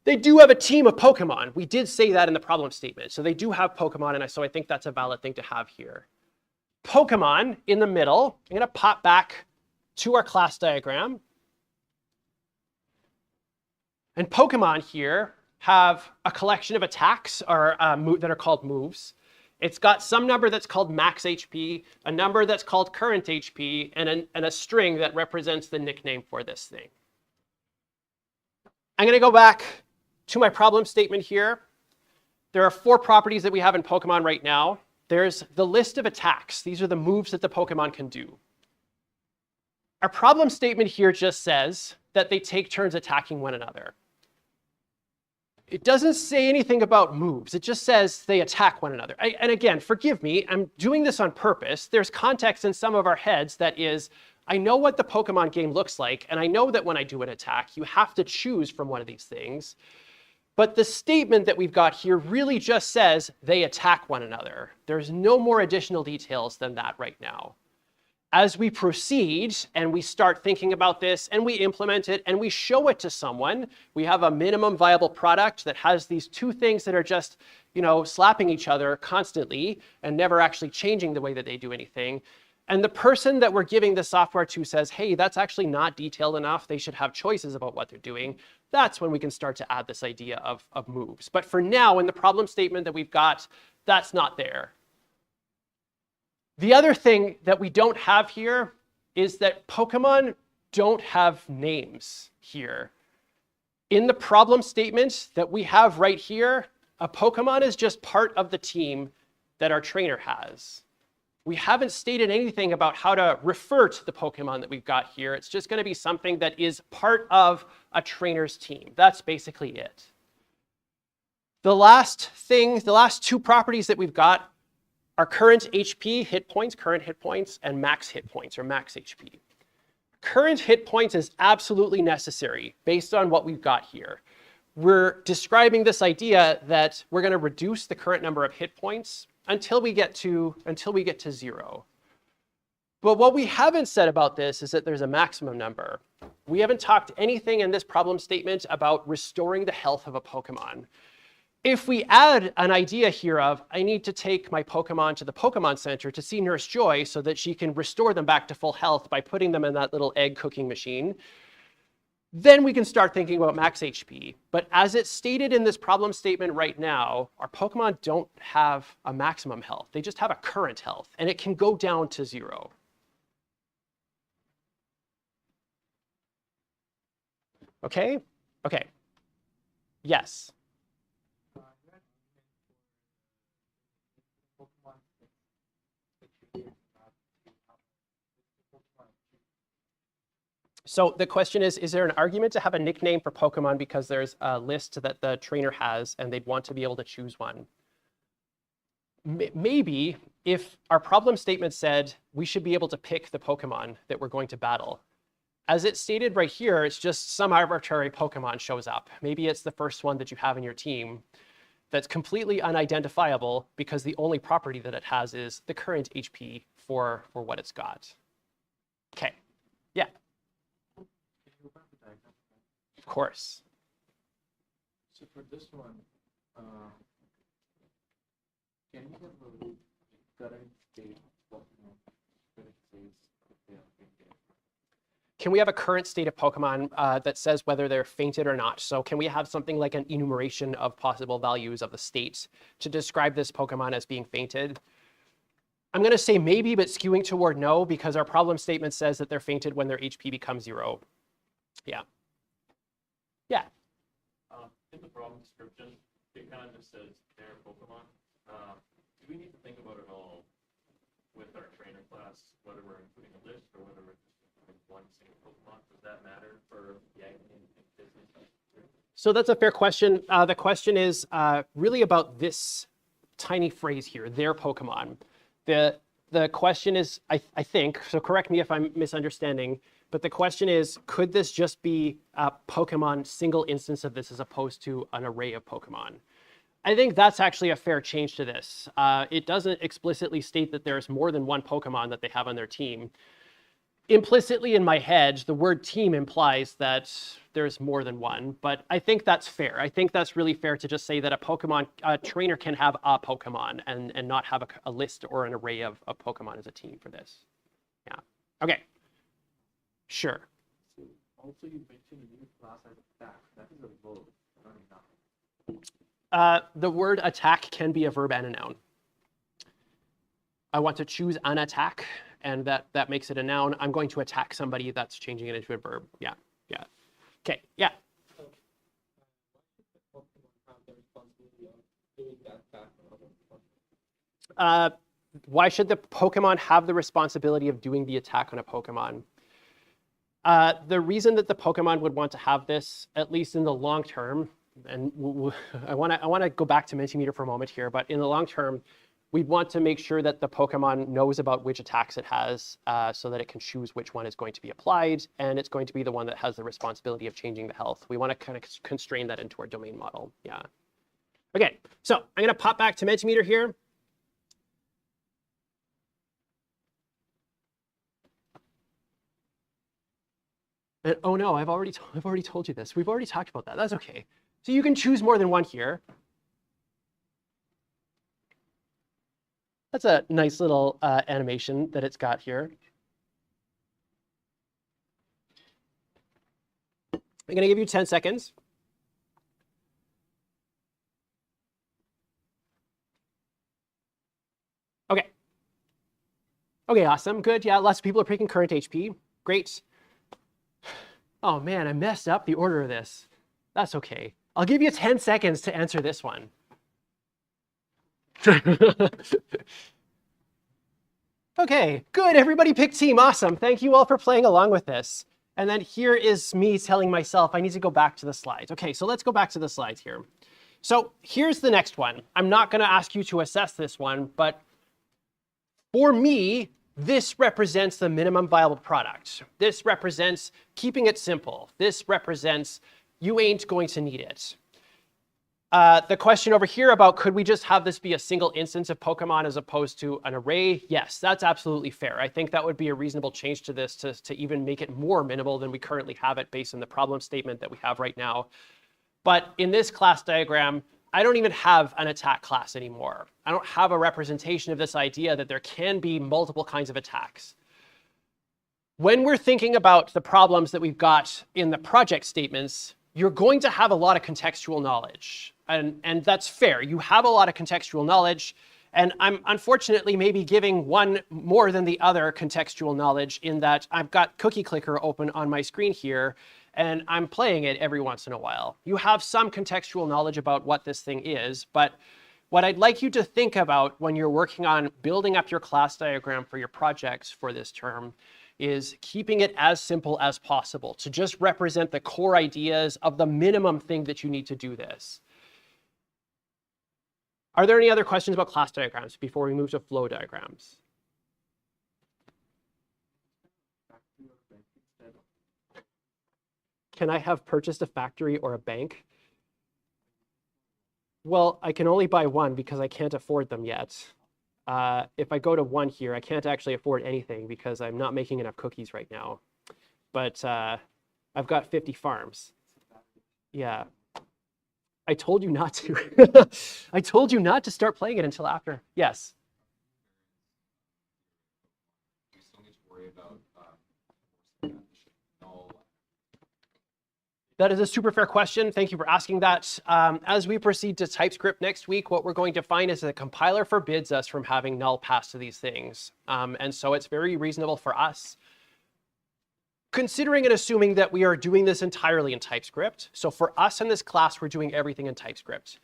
They do have a team of Pokemon. We did say that in the problem statement. So they do have Pokemon, and so I think that's a valid thing to have here. Pokemon in the middle. I'm going to pop back to our class diagram. And Pokemon here have a collection of attacks or, that are called moves. It's got some number that's called max HP, a number that's called current HP, and a string that represents the nickname for this thing. I'm going to go back to my problem statement here. There are 4 properties that we have in Pokemon right now. There's the list of attacks. These are the moves that the Pokemon can do. Our problem statement here just says that they take turns attacking one another. It doesn't say anything about moves. It just says they attack one another. And again, forgive me, I'm doing this on purpose. There's context in some of our heads that is, I know what the Pokemon game looks like, and I know that when I do an attack, you have to choose from one of these things. But the statement that we've got here really just says they attack one another. There's no more additional details than that right now. As we proceed and we start thinking about this and we implement it and we show it to someone, we have a minimum viable product that has these 2 things that are just, slapping each other constantly and never actually changing the way that they do anything. And the person that we're giving the software to says, hey, that's actually not detailed enough. They should have choices about what they're doing. That's when we can start to add this idea of moves. But for now, in the problem statement that we've got, that's not there. The other thing that we don't have here is that Pokemon don't have names here. In the problem statement that we have right here, a Pokemon is just part of the team that our trainer has. We haven't stated anything about how to refer to the Pokemon that we've got here. It's just going to be something that is part of a trainer's team. That's basically it. The last 2 properties that we've got are current HP, hit points, current hit points, and max hit points, or max HP. Current hit points is absolutely necessary based on what we've got here. We're describing this idea that we're going to reduce the current number of hit points until we get to 0. But what we haven't said about this is that there's a maximum number. We haven't talked anything in this problem statement about restoring the health of a Pokemon. If we add an idea here of, I need to take my Pokemon to the Pokemon Center to see Nurse Joy so that she can restore them back to full health by putting them in that little egg cooking machine, then we can start thinking about max HP. But as it's stated in this problem statement right now, our Pokemon don't have a maximum health. They just have a current health, and it can go down to 0. Okay? Okay. Yes. So the question is there an argument to have a nickname for Pokemon because there's a list that the trainer has and they'd want to be able to choose one? Maybe if our problem statement said we should be able to pick the Pokemon that we're going to battle. As it's stated right here, it's just some arbitrary Pokemon shows up. Maybe it's the first one that you have in your team that's completely unidentifiable because the only property that it has is the current HP for what it's got. Okay, yeah. Of course. So for this one, can you have a current state of Pokemon that it says if they are fainted? Can we have a current state of Pokemon that says whether they're fainted or not? So can we have something like an enumeration of possible values of the state to describe this Pokemon as being fainted? I'm going to say maybe, but skewing toward no, because our problem statement says that they're fainted when their HP becomes 0. Yeah. Yeah. In the problem description, it kind of just says their Pokemon. Do we need to think about it all with our trainer class, whether we're including a list or whether we're just like one single Pokemon, does that matter for the ag and business? So that's a fair question. The question is really about this tiny phrase here, their Pokemon. The question is, I think, so correct me if I'm misunderstanding, but the question is, could this just be a Pokemon single instance of this as opposed to an array of Pokemon? I think that's actually a fair change to this. It doesn't explicitly state that there's more than one Pokemon that they have on their team. Implicitly in my head, the word team implies that there's more than one, but I think that's fair. I think that's really fair to just say that a trainer can have a Pokemon and not have a list or an array of Pokemon as a team for this. Yeah. Okay. Sure. So also you mentioned a new class as attack. That is a verb, not a noun. The word attack can be a verb and a noun. I want to choose an attack, and that makes it a noun. I'm going to attack somebody. That's changing it into a verb. Yeah. Yeah. Okay. Yeah. Why should the Pokemon have the responsibility of doing that attack on other Pokemon? Why should the Pokemon have the responsibility of doing the attack on a Pokemon? The reason that the Pokemon would want to have this, at least in the long term, and I want to go back to Mentimeter for a moment here, but in the long term, we'd want to make sure that the Pokemon knows about which attacks it has so that it can choose which one is going to be applied, and it's going to be the one that has the responsibility of changing the health. We want to kind of constrain that into our domain model. Yeah. Okay, so I'm going to pop back to Mentimeter here. And oh no, I've already told you this. We've already talked about that. That's okay. So you can choose more than one here. That's a nice little animation that it's got here. I'm going to give you 10 seconds. Okay. Okay, awesome. Good. Yeah, lots of people are picking current HP. Great. Oh man, I messed up the order of this. That's okay. I'll give you 10 seconds to answer this one. Okay, good. Everybody picked team. Awesome. Thank you all for playing along with this. And then here is me telling myself I need to go back to the slides. Okay, so let's go back to the slides here. So here's the next one. I'm not going to ask you to assess this one, but for me, this represents the minimum viable product. This represents keeping it simple. This represents you ain't going to need it. The question over here about could we just have this be a single instance of Pokemon as opposed to an array? Yes, that's absolutely fair. I think that would be a reasonable change to this to even make it more minimal than we currently have it based on the problem statement that we have right now. But in this class diagram, I don't even have an attack class anymore. I don't have a representation of this idea that there can be multiple kinds of attacks. When we're thinking about the problems that we've got in the project statements, you're going to have a lot of contextual knowledge. And that's fair. You have a lot of contextual knowledge. And I'm unfortunately maybe giving one more than the other contextual knowledge in that I've got Cookie Clicker open on my screen here, and I'm playing it every once in a while. You have some contextual knowledge about what this thing is, but what I'd like you to think about when you're working on building up your class diagram for your projects for this term is keeping it as simple as possible to just represent the core ideas of the minimum thing that you need to do this. Are there any other questions about class diagrams before we move to flow diagrams? Can I have purchased a factory or a bank? Well, I can only buy one because I can't afford them yet. If I go to one here, I can't actually afford anything because I'm not making enough cookies right now. But I've got 50 farms. Yeah. I told you not to. I told you not to start playing it until after. Yes. You still need to worry about That is a super fair question. Thank you for asking that. As we proceed to TypeScript next week, what we're going to find is that the compiler forbids us from having null pass to these things. And so it's very reasonable for us, considering and assuming that we are doing this entirely in TypeScript. So for us in this class, we're doing everything in TypeScript.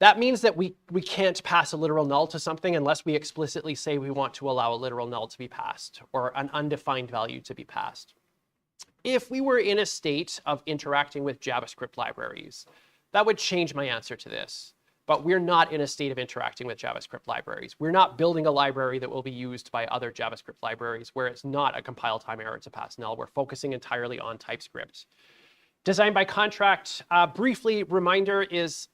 That means that we can't pass a literal null to something unless we explicitly say we want to allow a literal null to be passed or an undefined value to be passed. If we were in a state of interacting with JavaScript libraries, that would change my answer to this. But we're not in a state of interacting with JavaScript libraries. We're not building a library that will be used by other JavaScript libraries where it's not a compile time error to pass null. We're focusing entirely on TypeScript. Design by contract, briefly, reminder is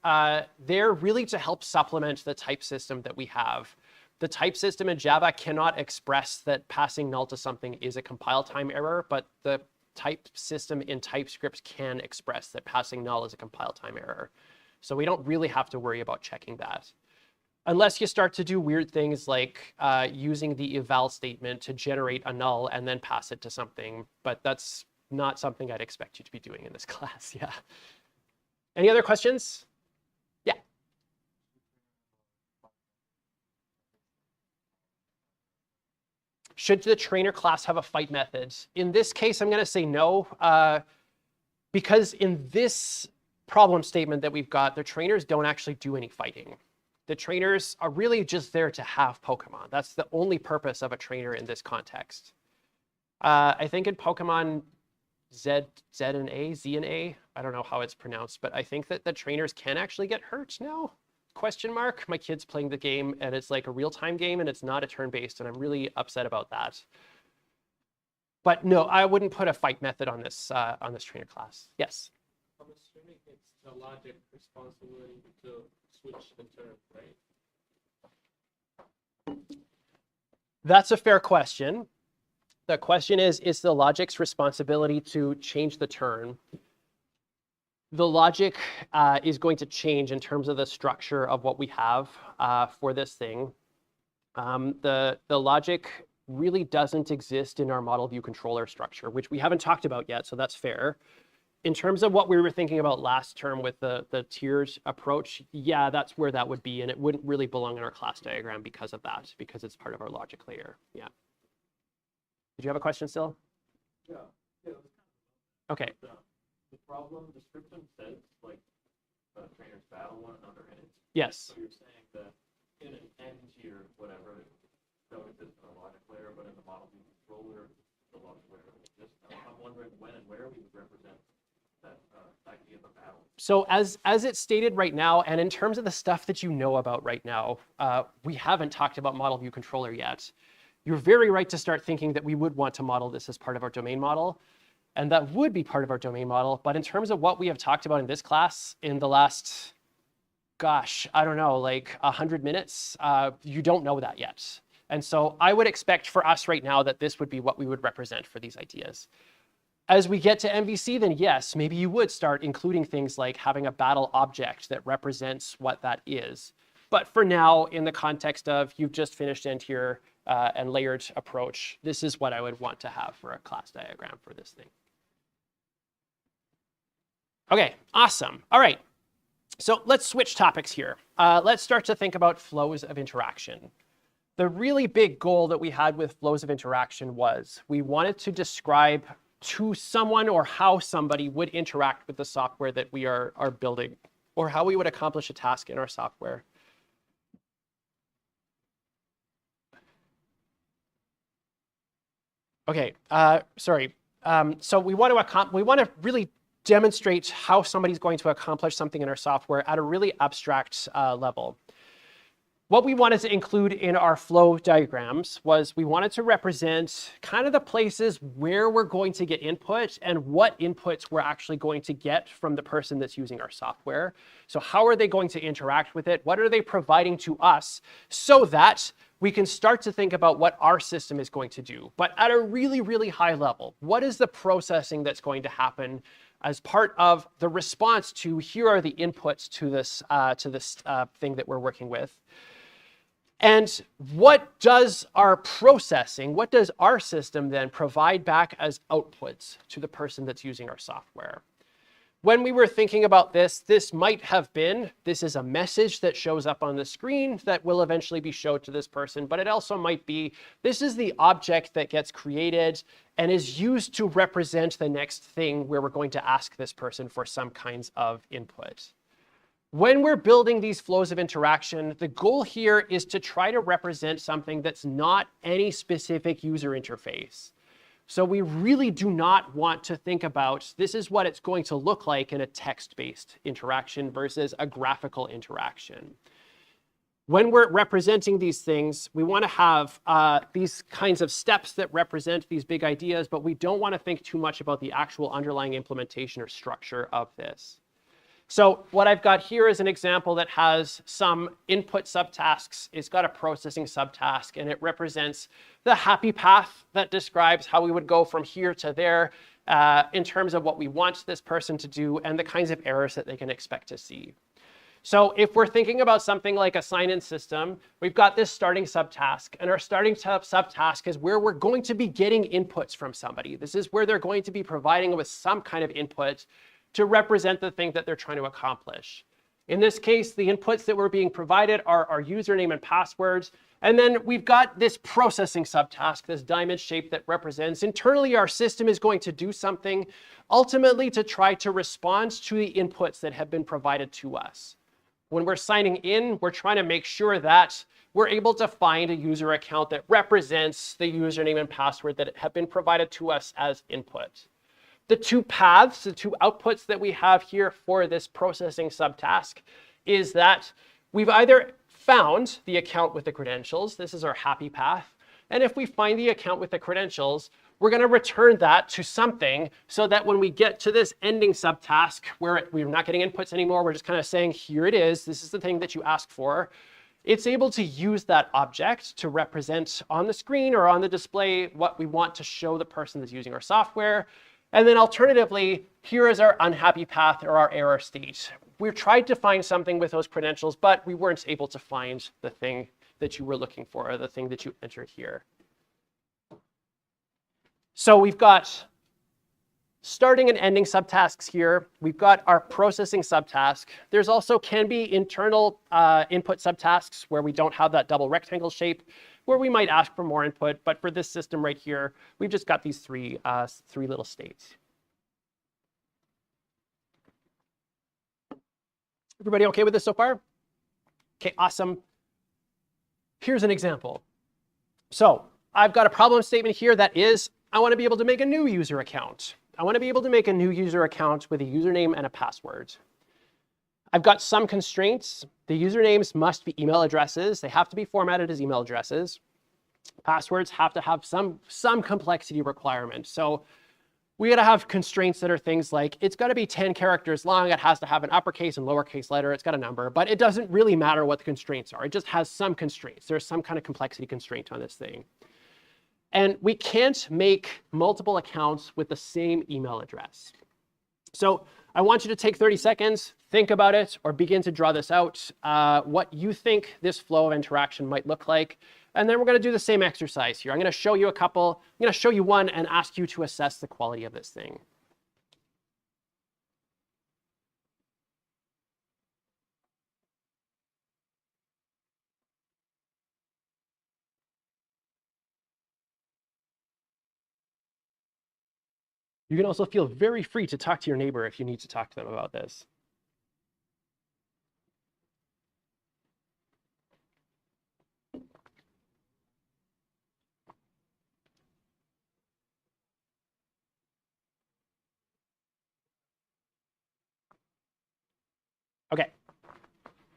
they're really to help supplement the type system that we have. The type system in Java cannot express that passing null to something is a compile time error, but the type system in TypeScript can express that passing null is a compile time error. So we don't really have to worry about checking that. Unless you start to do weird things like using the eval statement to generate a null and then pass it to something, but that's not something I'd expect you to be doing in this class, yeah. Any other questions? Yeah. Should the trainer class have a fight method? In this case, I'm going to say no, because in this problem statement that we've got, the trainers don't actually do any fighting. The trainers are really just there to have Pokemon. That's the only purpose of a trainer in this context. I think in Pokemon Z and A, I don't know how it's pronounced, but I think that the trainers can actually get hurt now. Question mark. My kid's playing the game and it's like a real-time game and it's not a turn-based, and I'm really upset about that. But no, I wouldn't put a fight method on this trainer class. Yes. I'm assuming it's the logic responsibility to switch the term, right? That's a fair question. The question is the logic's responsibility to change the turn. The logic is going to change in terms of the structure of what we have for this thing. The logic really doesn't exist in our model view controller structure, which we haven't talked about yet, so that's fair. In terms of what we were thinking about last term with the tiers approach, yeah, that's where that would be, and it wouldn't really belong in our class diagram because of that, because it's part of our logic layer. Yeah. Did you have a question still? Yeah. Okay. The problem description says like trainers battle one another, and it's Yes. so you're saying that in an N tier, whatever, don't exist in a logic layer, but in the model view controller, the logic layer exists. I'm wondering when and where we would represent that idea of a battle. So as it's stated right now, and in terms of the stuff that you know about right now, we haven't talked about model view controller yet. You're very right to start thinking that we would want to model this as part of our domain model. And that would be part of our domain model. But in terms of what we have talked about in this class in the last, gosh, I don't know, like 100 minutes, you don't know that yet. And so I would expect for us right now that this would be what we would represent for these ideas. As we get to MVC, then yes, maybe you would start including things like having a battle object that represents what that is. But for now, in the context of you've just finished end tier and layered approach, this is what I would want to have for a class diagram for this thing. Okay, awesome. All right, so let's switch topics here. Let's start to think about flows of interaction. The really big goal that we had with flows of interaction was we wanted to describe to someone or how somebody would interact with the software that we are building, or how we would accomplish a task in our software. Okay, sorry. So we want to really demonstrate how somebody's going to accomplish something in our software at a really abstract level. What we wanted to include in our flow diagrams was we wanted to represent kind of the places where we're going to get input and what inputs we're actually going to get from the person that's using our software. So how are they going to interact with it? What are they providing to us so that we can start to think about what our system is going to do, but at a really, really high level. What is the processing that's going to happen as part of the response to here are the inputs to this thing that we're working with? And what does our processing, what does our system then provide back as outputs to the person that's using our software? When we were thinking about this, this might have been, this is a message that shows up on the screen that will eventually be showed to this person, but it also might be, this is the object that gets created and is used to represent the next thing where we're going to ask this person for some kinds of input. When we're building these flows of interaction, the goal here is to try to represent something that's not any specific user interface. So we really do not want to think about this is what it's going to look like in a text-based interaction versus a graphical interaction. When we're representing these things, we want to have these kinds of steps that represent these big ideas, but we don't want to think too much about the actual underlying implementation or structure of this. So what I've got here is an example that has some input subtasks. It's got a processing subtask, and it represents the happy path that describes how we would go from here to there in terms of what we want this person to do and the kinds of errors that they can expect to see. So if we're thinking about something like a sign-in system, we've got this starting subtask, and our starting subtask is where we're going to be getting inputs from somebody. This is where they're going to be providing with some kind of input to represent the thing that they're trying to accomplish. In this case, the inputs that were being provided are our username and passwords. And then we've got this processing subtask, this diamond shape that represents internally our system is going to do something ultimately to try to respond to the inputs that have been provided to us. When we're signing in, we're trying to make sure that we're able to find a user account that represents the username and password that have been provided to us as input. The two paths, the two outputs that we have here for this processing subtask is that we've either found the account with the credentials. This is our happy path. And if we find the account with the credentials, we're going to return that to something so that when we get to this ending subtask where we're not getting inputs anymore, we're just kind of saying, here it is. This is the thing that you asked for. It's able to use that object to represent on the screen or on the display what we want to show the person that's using our software. And then alternatively, here is our unhappy path or our error state. We've tried to find something with those credentials, but we weren't able to find the thing that you were looking for or the thing that you entered here. So we've got starting and ending subtasks here. We've got our processing subtask. There's also can be internal input subtasks where we don't have that double rectangle shape, where we might ask for more input. But for this system right here, we've just got these three little states. Everybody okay with this so far? Okay, awesome. Here's an example. So I've got a problem statement here that is, I want to be able to make a new user account. I want to be able to make a new user account with a username and a password. I've got some constraints. The usernames must be email addresses. They have to be formatted as email addresses. Passwords have to have some complexity requirement. So we got to have constraints that are things like, it's got to be 10 characters long. It has to have an uppercase and lowercase letter. It's got a number, but it doesn't really matter what the constraints are. It just has some constraints. There's some kind of complexity constraint on this thing. And we can't make multiple accounts with the same email address. So I want you to take 30 seconds, think about it, or begin to draw this out, what you think this flow of interaction might look like. And then we're going to do the same exercise here. I'm going to show you a couple. I'm going to show you one and ask you to assess the quality of this thing. You can also feel very free to talk to your neighbor if you need to talk to them about this. Okay.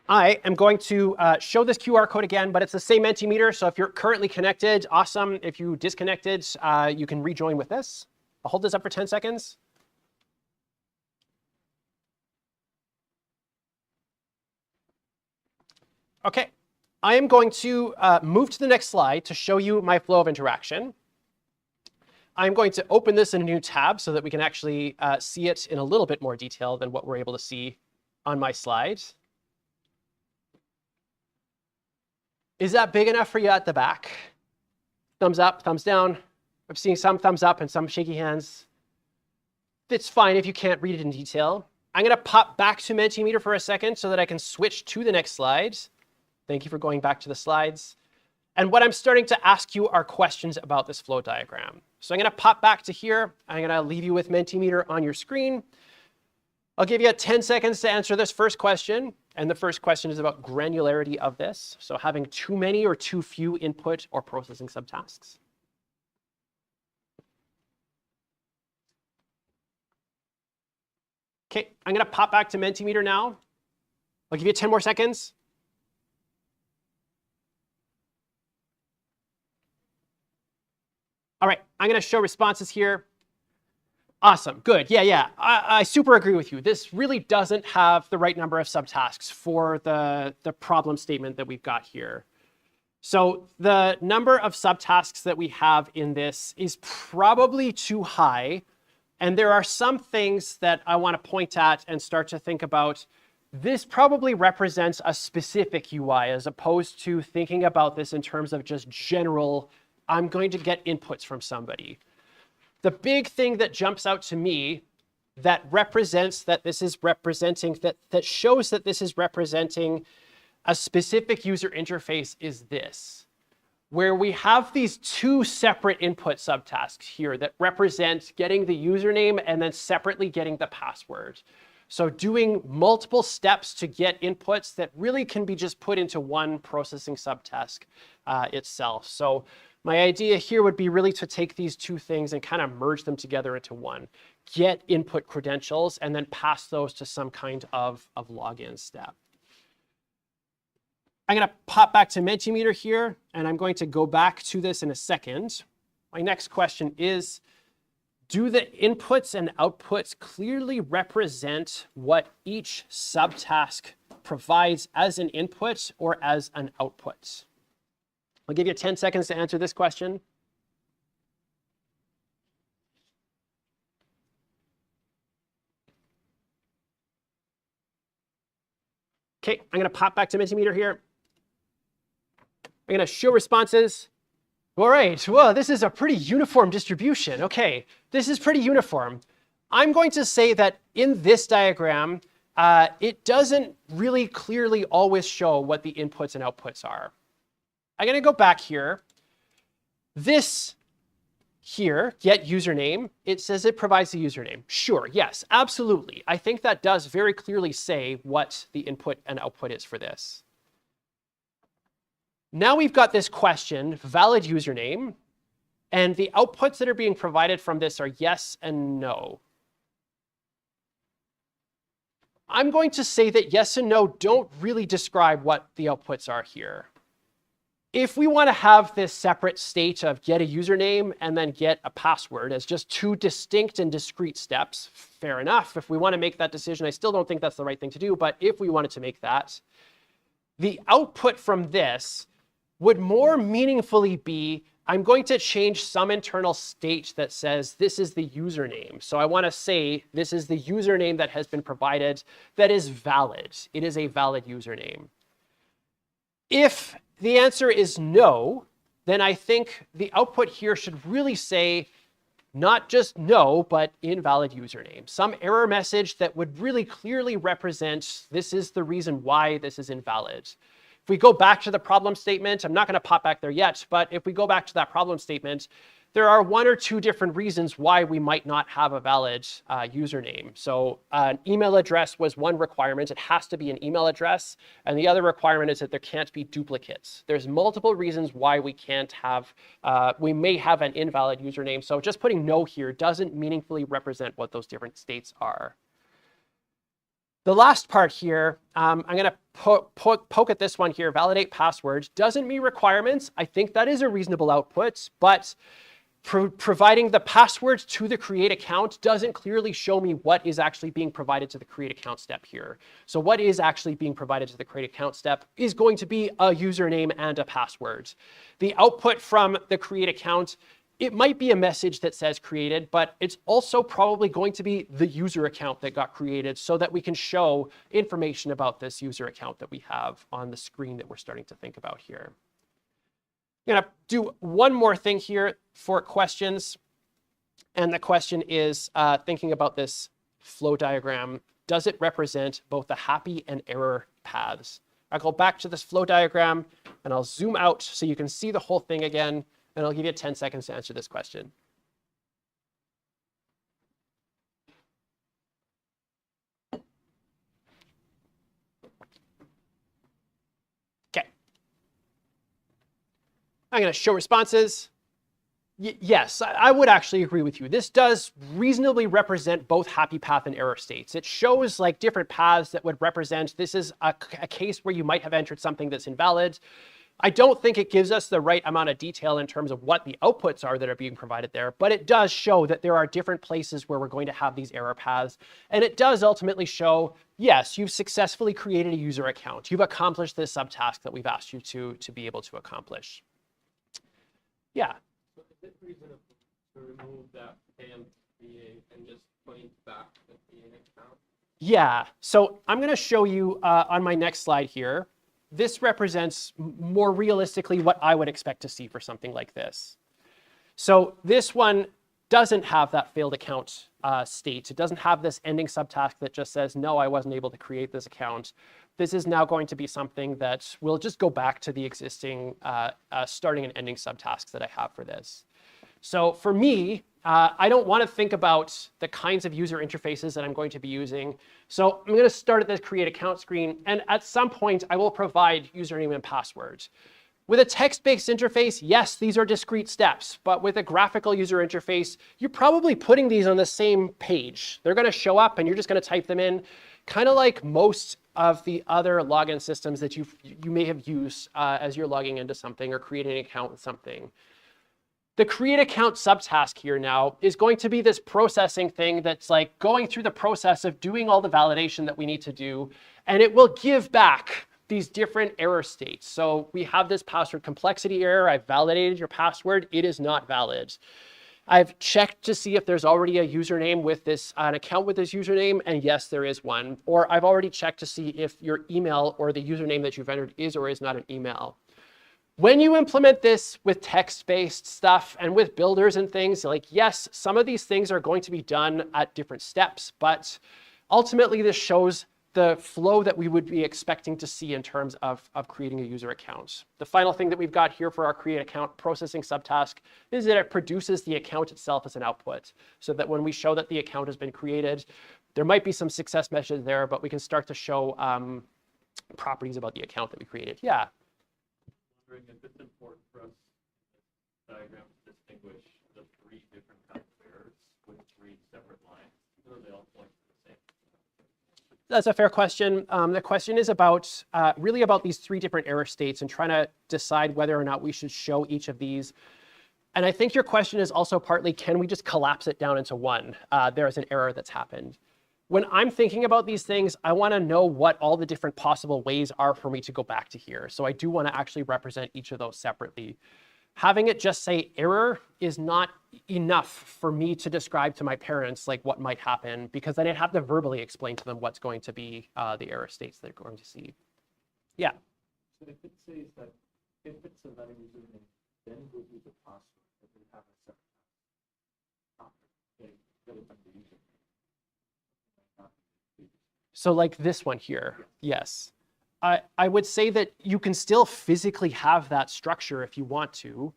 I am going to show this QR code again, but it's the same Mentimeter. So if you're currently connected, awesome. If you disconnected, you can rejoin with this. I'll hold this up for 10 seconds. OK. I am going to move to the next slide to show you my flow of interaction. I'm going to open this in a new tab so that we can actually see it in a little bit more detail than what we're able to see on my slide. Is that big enough for you at the back? Thumbs up, thumbs down. I'm seeing some thumbs up and some shaky hands. It's fine if you can't read it in detail. I'm going to pop back to Mentimeter for a second so that I can switch to the next slide. Thank you for going back to the slides. And what I'm starting to ask you are questions about this flow diagram. So I'm going to pop back to here. I'm going to leave you with Mentimeter on your screen. I'll give you 10 seconds to answer this first question. And the first question is about granularity of this. So having too many or too few input or processing subtasks. OK, I'm going to pop back to Mentimeter now. I'll give you 10 more seconds. All right, I'm going to show responses here. Awesome, good. Yeah. I super agree with you. This really doesn't have the right number of subtasks for the problem statement that we've got here. So the number of subtasks that we have in this is probably too high. And there are some things that I want to point at and start to think about. This probably represents a specific UI as opposed to thinking about this in terms of just general, I'm going to get inputs from somebody. The big thing that jumps out to me that represents that this is representing, that shows that this is representing a specific user interface is this, where we have these two separate input subtasks here that represent getting the username and then separately getting the password. So doing multiple steps to get inputs that really can be just put into one processing subtask itself. So my idea here would be really to take these two things and kind of merge them together into one. Get input credentials and then pass those to some kind of login step. I'm going to pop back to Mentimeter here, and I'm going to go back to this in a second. My next question is, do the inputs and outputs clearly represent what each subtask provides as an input or as an output? I'll give you 10 seconds to answer this question. OK, I'm going to pop back to Mentimeter here. I'm going to show responses. All right, well, this is a pretty uniform distribution. OK, this is pretty uniform. I'm going to say that in this diagram, it doesn't really clearly always show what the inputs and outputs are. I'm going to go back here. This here, get username, it says it provides the username. Sure, yes, absolutely. I think that does very clearly say what the input and output is for this. Now we've got this question, valid username, and the outputs that are being provided from this are yes and no. I'm going to say that yes and no don't really describe what the outputs are here. If we want to have this separate state of get a username and then get a password as just two distinct and discrete steps, fair enough. If we want to make that decision, I still don't think that's the right thing to do. But if we wanted to make that, the output from this would more meaningfully be, I'm going to change some internal state that says this is the username. So I want to say this is the username that has been provided that is valid. It is a valid username. If the answer is no, then I think the output here should really say not just no, but invalid username. Some error message that would really clearly represent this is the reason why this is invalid. If we go back to the problem statement, I'm not going to pop back there yet, but if we go back to that problem statement, there are one or two different reasons why we might not have a valid username. So an email address was one requirement. It has to be an email address. And the other requirement is that there can't be duplicates. There's multiple reasons why we can't have, we may have an invalid username. So just putting no here doesn't meaningfully represent what those different states are. The last part here, I'm going to poke at this one here, validate password. Doesn't meet requirements. I think that is a reasonable output, but providing the password to the create account doesn't clearly show me what is actually being provided to the create account step here. So what is actually being provided to the create account step is going to be a username and a password. The output from the create account, it might be a message that says created, but it's also probably going to be the user account that got created so that we can show information about this user account that we have on the screen that we're starting to think about here. I'm going to do one more thing here for questions. And the question is thinking about this flow diagram. Does it represent both the happy and error paths? I'll go back to this flow diagram and I'll zoom out so you can see the whole thing again. And I'll give you 10 seconds to answer this question. I'm going to show responses. Yes, I would actually agree with you. This does reasonably represent both happy path and error states. It shows like different paths that would represent this is a case where you might have entered something that's invalid. I don't think it gives us the right amount of detail in terms of what the outputs are that are being provided there, but it does show that there are different places where we're going to have these error paths. And it does ultimately show, yes, you've successfully created a user account. You've accomplished this subtask that we've asked you to be able to accomplish. Yeah. So is it reasonable to remove that AMPA and just point back the PA account? Yeah, so I'm going to show you on my next slide here. This represents more realistically what I would expect to see for something like this. So this one doesn't have that failed account state. It doesn't have this ending subtask that just says, no, I wasn't able to create this account. This is now going to be something that will just go back to the existing starting and ending subtasks that I have for this. So for me, I don't want to think about the kinds of user interfaces that I'm going to be using. So I'm going to start at this create account screen. And at some point, I will provide username and password. With a text-based interface, yes, these are discrete steps. But with a graphical user interface, you're probably putting these on the same page. They're going to show up, and you're just going to type them in, kind of like most of the other login systems that you may have used as you're logging into something or creating an account with something. The create account subtask here now is going to be this processing thing that's like going through the process of doing all the validation that we need to do, and it will give back these different error states. So we have this password complexity error. I've validated your password. It is not valid. I've checked to see if there's already a username with this, an account with this username, and yes, there is one. Or I've already checked to see if your email or the username that you've entered is or is not an email. When you implement this with text-based stuff and with builders and things, like, yes, some of these things are going to be done at different steps, but ultimately this shows the flow that we would be expecting to see in terms of creating a user account. The final thing that we've got here for our create account processing subtask is that it produces the account itself as an output, so that when we show that the account has been created, there might be some success measures there, but we can start to show properties about the account that we created. Yeah. Wondering if it's important for us in this diagram to distinguish the three different kinds of errors with three separate lines, or they all point to the same. That's a fair question. The question is about really about these three different error states and trying to decide whether or not we should show each of these. And I think your question is also partly, can we just collapse it down into one? There is an error that's happened. When I'm thinking about these things, I want to know what all the different possible ways are for me to go back to here. So I do want to actually represent each of those separately. Having it just say error is not enough for me to describe to my parents like what might happen, because then I'd have to verbally explain to them what's going to be the error states they're going to see. Yeah. So if it says that if it's a valid username, then go to the password, it will have a separate after verifying the username. So like this one here, yes. I would say that you can still physically have that structure if you want to,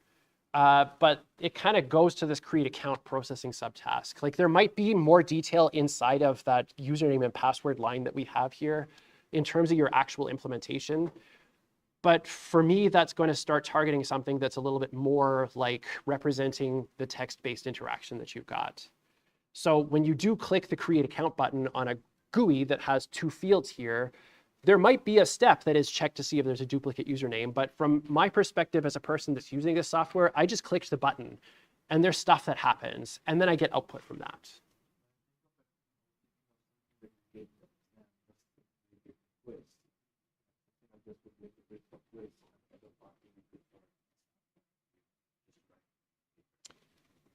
but it kind of goes to this create account processing subtask. Like there might be more detail inside of that username and password line that we have here in terms of your actual implementation. But for me, that's going to start targeting something that's a little bit more like representing the text-based interaction that you've got. So when you do click the create account button on a GUI that has two fields here, there might be a step that is checked to see if there's a duplicate username. But from my perspective as a person that's using this software, I just clicked the button and there's stuff that happens. And then I get output from that.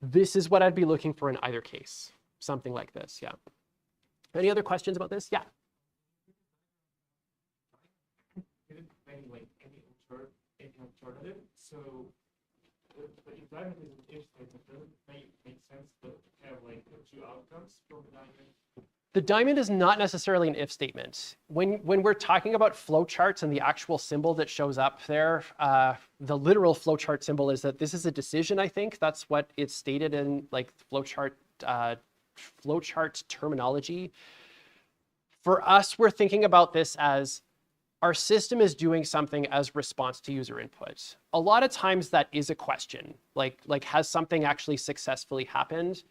This is what I'd be looking for in either case. Something like this, yeah. Any other questions about this? Yeah. Like any alternative. So the environment is an if statement. Doesn't it make sense to have like the two outcomes from the diamond? The diamond is not necessarily an if statement. When we're talking about flowcharts and the actual symbol that shows up there, the literal flowchart symbol is that this is a decision, I think. That's what it's stated in like flowchart terminology. For us, we're thinking about this as our system is doing something as response to user input. A lot of times that is a question, like has something actually successfully happened?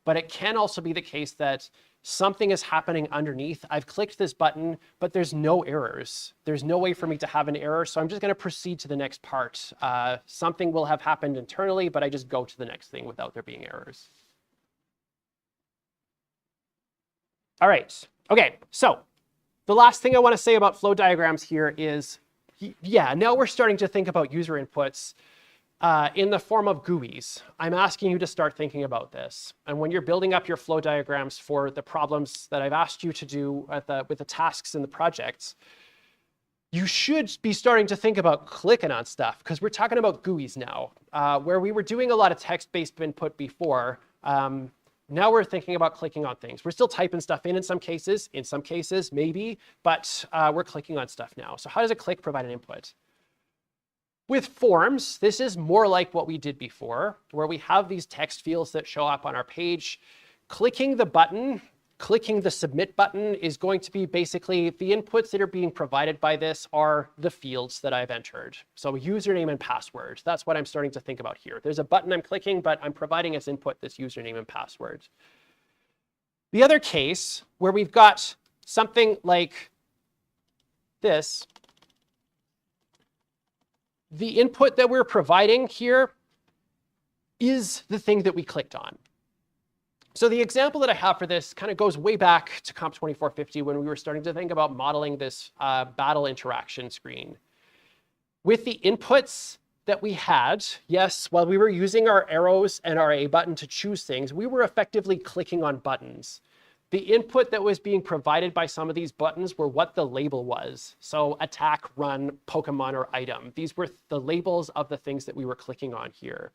But it can also be the case that something is happening underneath. I've clicked this button, but there's no errors. There's no way for me to have an error, so I'm just going to proceed to the next part. Something will have happened internally, but I just go to the next thing without there being errors. All right, okay, so the last thing I want to say about flow diagrams here is, yeah, now we're starting to think about user inputs in the form of GUIs. I'm asking you to start thinking about this. And when you're building up your flow diagrams for the problems that I've asked you to do with the tasks in the projects, you should be starting to think about clicking on stuff, because we're talking about GUIs now. Where we were doing a lot of text-based input before, now we're thinking about clicking on things. We're still typing stuff in some cases, maybe, but we're clicking on stuff now. So how does a click provide an input? With forms, this is more like what we did before, where we have these text fields that show up on our page. Clicking the button, clicking the submit button is going to be basically the inputs that are being provided by this are the fields that I've entered. So username and password, that's what I'm starting to think about here. There's a button I'm clicking, but I'm providing as input this username and password. The other case where we've got something like this, the input that we're providing here is the thing that we clicked on. So the example that I have for this kind of goes way back to Comp 2450 when we were starting to think about modeling this battle interaction screen. With the inputs that we had, yes, while we were using our arrows and our A button to choose things, we were effectively clicking on buttons. The input that was being provided by some of these buttons were what the label was. So attack, run, Pokemon, or item. These were the labels of the things that we were clicking on here.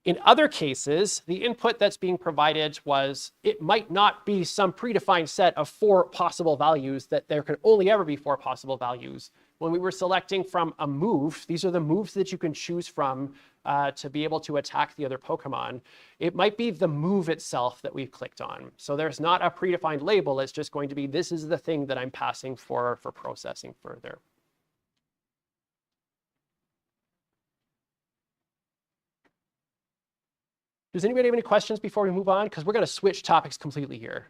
In other cases, the input that's being provided was, it might not be some predefined set of 4 possible values that there can only ever be 4 possible values. When we were selecting from a move, these are the moves that you can choose from to be able to attack the other Pokemon. It might be the move itself that we've clicked on. So there's not a predefined label. It's just going to be, this is the thing that I'm passing for processing further. Does anybody have any questions before we move on? Because we're going to switch topics completely here.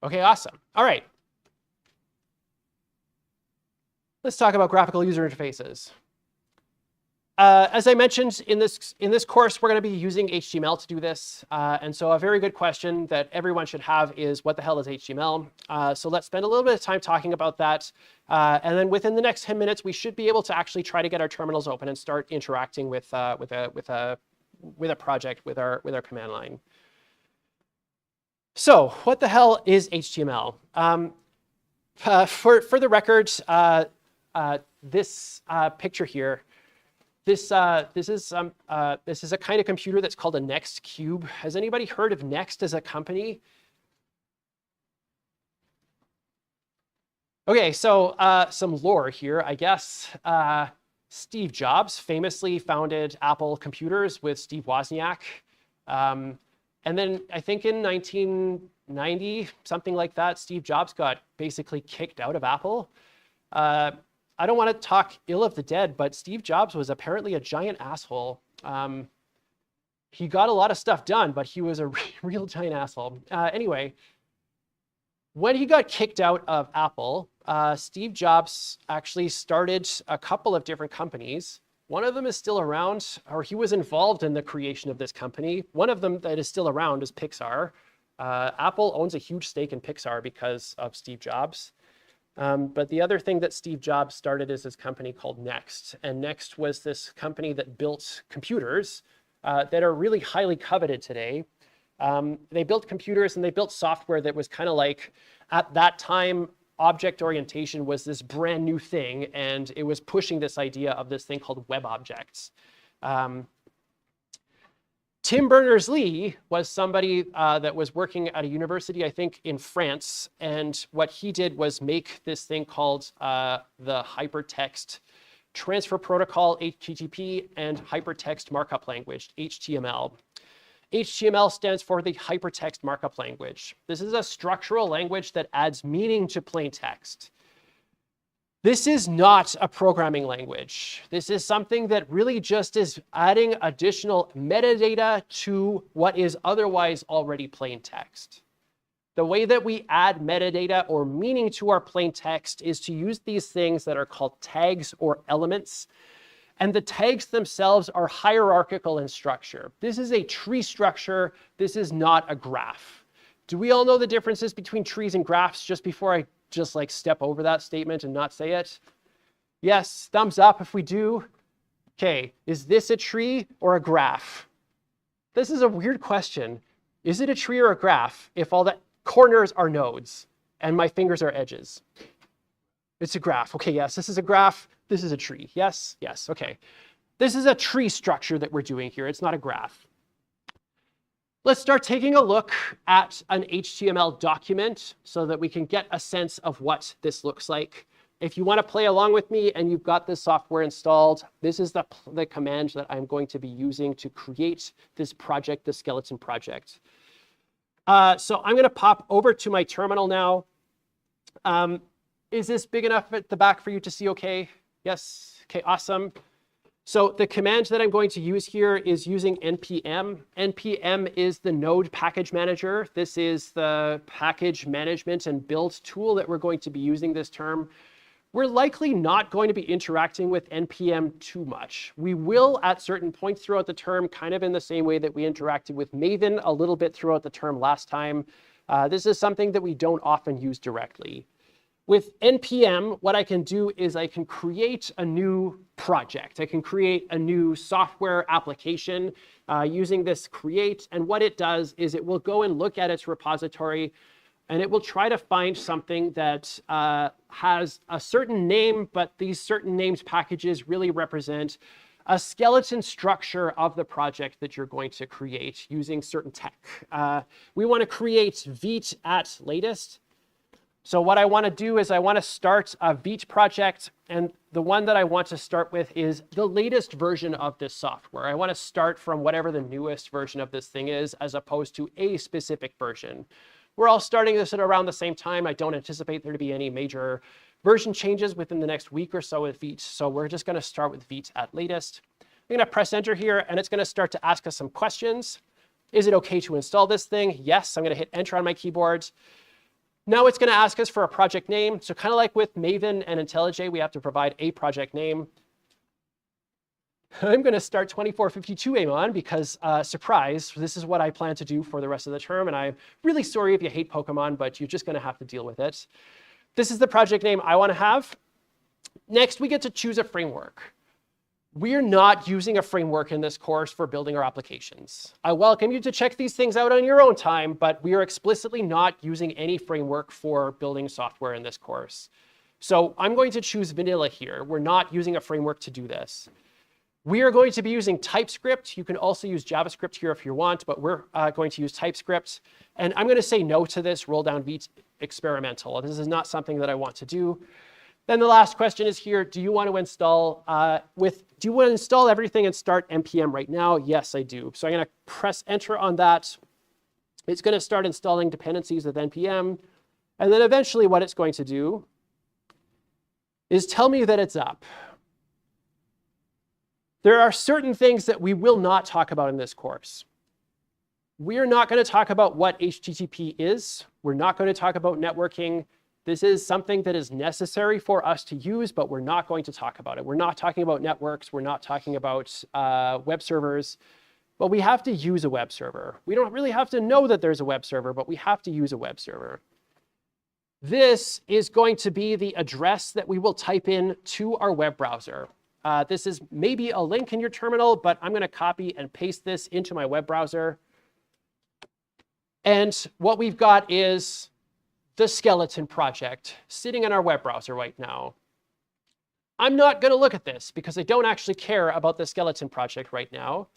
Okay, awesome. All right. Let's talk about graphical user interfaces. As I mentioned, in this course, we're going to be using HTML to do this. And so a very good question that everyone should have is, what the hell is HTML? So let's spend a little bit of time talking about that. And then within the next 10 minutes, we should be able to actually try to get our terminals open and start interacting with a project with our command line. So what the hell is HTML? For the record, this picture here, this is a kind of computer that's called a Next Cube. Has anybody heard of Next as a company? Okay, so some lore here, I guess. Steve Jobs famously founded Apple Computers with Steve Wozniak. And then I think in 1990, something like that, Steve Jobs got basically kicked out of Apple. I don't want to talk ill of the dead, but Steve Jobs was apparently a giant asshole. He got a lot of stuff done, but he was a real giant asshole. Anyway, when he got kicked out of Apple, Steve Jobs actually started a couple of different companies. One of them is still around, or he was involved in the creation of this company. One of them that is still around is Pixar. Apple owns a huge stake in Pixar because of Steve Jobs. But the other thing that Steve Jobs started is this company called Next. And Next was this company that built computers that are really highly coveted today. They built computers and they built software that was kind of like, at that time, object orientation was this brand new thing, and it was pushing this idea of this thing called web objects. Tim Berners-Lee was somebody that was working at a university, I think, in France. And what he did was make this thing called the Hypertext Transfer Protocol, HTTP, and Hypertext Markup Language, HTML. HTML stands for the hypertext markup language. This is a structural language that adds meaning to plain text. This is not a programming language. This is something that really just is adding additional metadata to what is otherwise already plain text. The way that we add metadata or meaning to our plain text is to use these things that are called tags or elements. And the tags themselves are hierarchical in structure. This is a tree structure. This is not a graph. Do we all know the differences between trees and graphs just before I just like step over that statement and not say it? Yes, thumbs up if we do. Okay, is this a tree or a graph? This is a weird question. Is it a tree or a graph if all the corners are nodes and my fingers are edges? It's a graph. Okay, yes, this is a graph. This is a tree. Yes, yes, okay. This is a tree structure that we're doing here. It's not a graph. Let's start taking a look at an HTML document so that we can get a sense of what this looks like. If you want to play along with me and you've got this software installed, this is the command that I'm going to be using to create this project, the skeleton project. So I'm going to pop over to my terminal now. Is this big enough at the back for you to see okay? Yes? Okay, awesome. So the command that I'm going to use here is using npm. npm is the node package manager. This is the package management and build tool that we're going to be using this term. We're likely not going to be interacting with npm too much. We will at certain points throughout the term, kind of in the same way that we interacted with Maven a little bit throughout the term last time. This is something that we don't often use directly. With npm, what I can do is I can create a new project. I can create a new software application using this create. And what it does is it will go and look at its repository, and it will try to find something that has a certain name, but these certain names packages really represent a skeleton structure of the project that you're going to create using certain tech. We want to create Vite at latest. So what I want to do is I want to start a Vite project, and the one that I want to start with is the latest version of this software. I want to start from whatever the newest version of this thing is, as opposed to a specific version. We're all starting this at around the same time. I don't anticipate there to be any major version changes within the next week or so with Vite. So we're just going to start with Vite at latest. I'm going to press enter here, and it's going to start to ask us some questions. Is it okay to install this thing? Yes, I'm going to hit enter on my keyboard. Now it's going to ask us for a project name. So kind of like with Maven and IntelliJ, we have to provide a project name. I'm going to start 2452 Amon because, surprise, this is what I plan to do for the rest of the term. And I'm really sorry if you hate Pokemon, but you're just going to have to deal with it. This is the project name I want to have. Next, we get to choose a framework. We're not using a framework in this course for building our applications. I welcome you to check these things out on your own time, but we are explicitly not using any framework for building software in this course. So I'm going to choose vanilla here. We're not using a framework to do this. We are going to be using TypeScript. You can also use JavaScript here if you want, but we're going to use TypeScript. And I'm going to say no to this roll down Vite experimental. This is not something that I want to do. Then the last question is here, do you want to install everything and start npm right now? Yes, I do. So I'm going to press enter on that. It's going to start installing dependencies with npm. And then eventually what it's going to do is tell me that it's up. There are certain things that we will not talk about in this course. We are not going to talk about what HTTP is. We're not going to talk about networking. This is something that is necessary for us to use, but we're not going to talk about it. We're not talking about networks. We're not talking about web servers. But we have to use a web server. We don't really have to know that there's a web server, but we have to use a web server. This is going to be the address that we will type in to our web browser. This is maybe a link in your terminal, but I'm going to copy and paste this into my web browser. And what we've got is the skeleton project sitting in our web browser right now. I'm not going to look at this because I don't actually care about the skeleton project right now.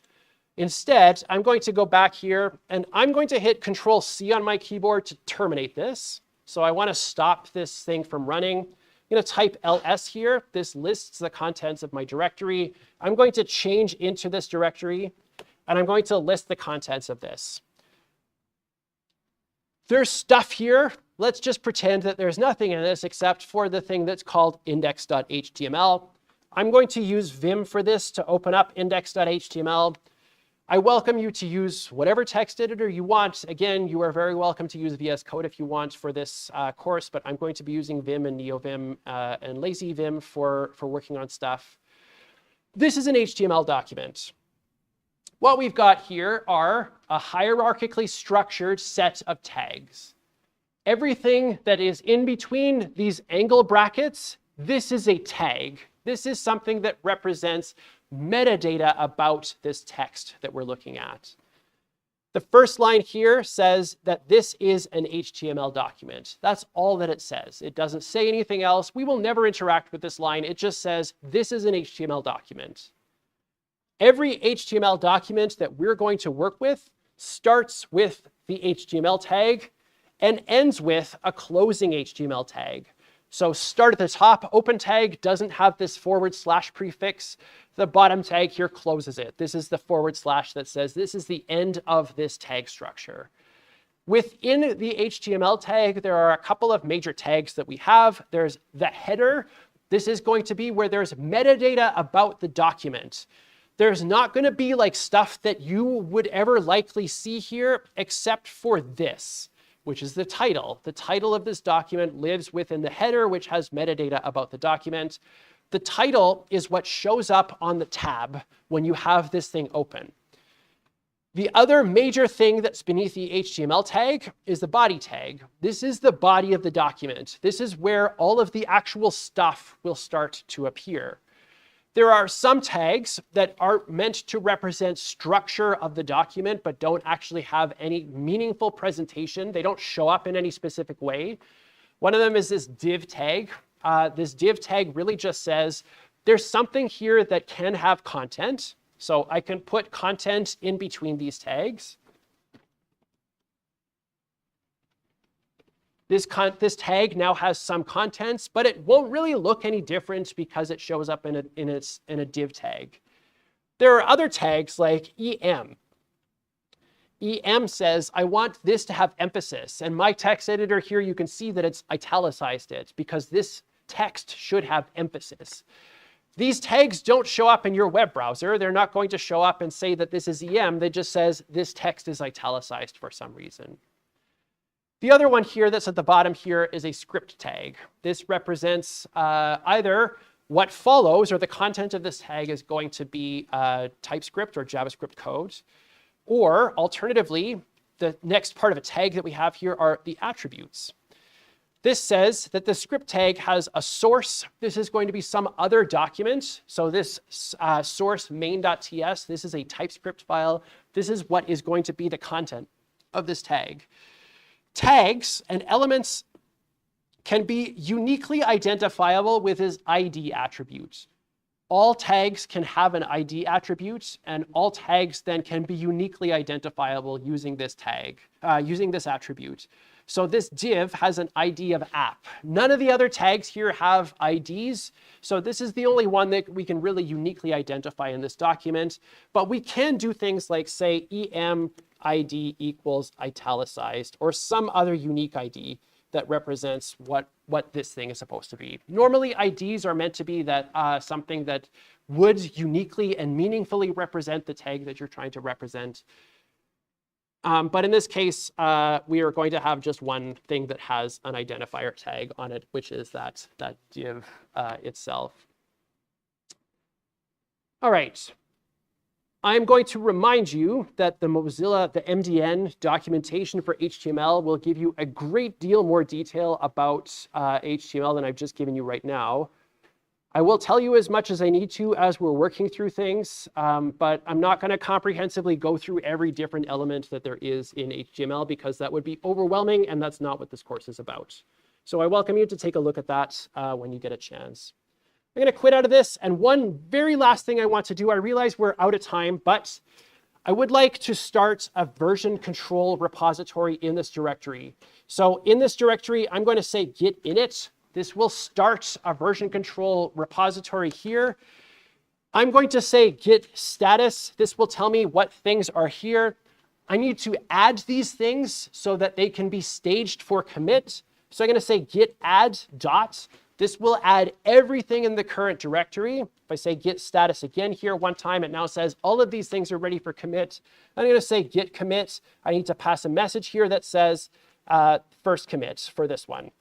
Instead, I'm going to go back here and I'm going to hit Control-C on my keyboard to terminate this. So I want to stop this thing from running. I'm going to type ls here. This lists the contents of my directory. I'm going to change into this directory. and I'm going to list the contents of this. There's stuff here. Let's just pretend that there's nothing in this except for the thing that's called index.html. I'm going to use Vim for this to open up index.html. I welcome you to use whatever text editor you want. Again, you are very welcome to use VS Code if you want for this course, but I'm going to be using Vim and NeoVim and Lazy Vim for working on stuff. This is an HTML document. What we've got here are a hierarchically structured set of tags. Everything that is in between these angle brackets, this is a tag. This is something that represents metadata about this text that we're looking at. The first line here says that this is an HTML document. That's all that it says. It doesn't say anything else. We will never interact with this line. It just says this is an HTML document. Every HTML document that we're going to work with starts with the HTML tag and ends with a closing HTML tag. So start at the top, open tag doesn't have this / prefix. The bottom tag here closes it. This is the / that says this is the end of this tag structure. Within the HTML tag, there are a couple of major tags that we have. There's the header. This is going to be where there's metadata about the document. There's not going to be like stuff that you would ever likely see here except for this, which is the title. The title of this document lives within the header, which has metadata about the document. The title is what shows up on the tab when you have this thing open. The other major thing that's beneath the HTML tag is the body tag. This is the body of the document. This is where all of the actual stuff will start to appear. There are some tags that are meant to represent structure of the document, but don't actually have any meaningful presentation. They don't show up in any specific way. One of them is this div tag. This div tag really just says there's something here that can have content. So I can put content in between these tags. This tag now has some contents, but it won't really look any different because it shows up in a div tag. There are other tags like em. Em says, I want this to have emphasis. And my text editor here, you can see that it's italicized it because this text should have emphasis. These tags don't show up in your web browser. They're not going to show up and say that this is em. They just says this text is italicized for some reason. The other one here that's at the bottom here is a script tag. This represents either what follows or the content of this tag is going to be TypeScript or JavaScript code, or alternatively, the next part of a tag that we have here are the attributes. This says that the script tag has a source. This is going to be some other document. So this source main.ts, this is a TypeScript file. This is what is going to be the content of this tag. Tags and elements can be uniquely identifiable with his ID attribute. All tags can have an ID attribute, and all tags then can be uniquely identifiable using this tag, using this attribute. So this div has an ID of app. None of the other tags here have IDs, so this is the only one that we can really uniquely identify in this document. But we can do things like say em ID equals italicized, or some other unique ID that represents what this thing is supposed to be. Normally, IDs are meant to be that something that would uniquely and meaningfully represent the tag that you're trying to represent. But in this case, we are going to have just one thing that has an identifier tag on it, which is that div itself. All right. I'm going to remind you that the MDN documentation for HTML will give you a great deal more detail about HTML than I've just given you right now. I will tell you as much as I need to as we're working through things, but I'm not going to comprehensively go through every different element that there is in HTML because that would be overwhelming, and that's not what this course is about. So I welcome you to take a look at that when you get a chance. I'm going to quit out of this, and one very last thing I want to do, I realize we're out of time, but I would like to start a version control repository in this directory. So in this directory, I'm going to say git init. This will start a version control repository here. I'm going to say git status. This will tell me what things are here. I need to add these things so that they can be staged for commit. So I'm going to say git add dot. This will add everything in the current directory. If I say git status again here one time, it now says all of these things are ready for commit. I'm going to say git commit. I need to pass a message here that says first commit for this one.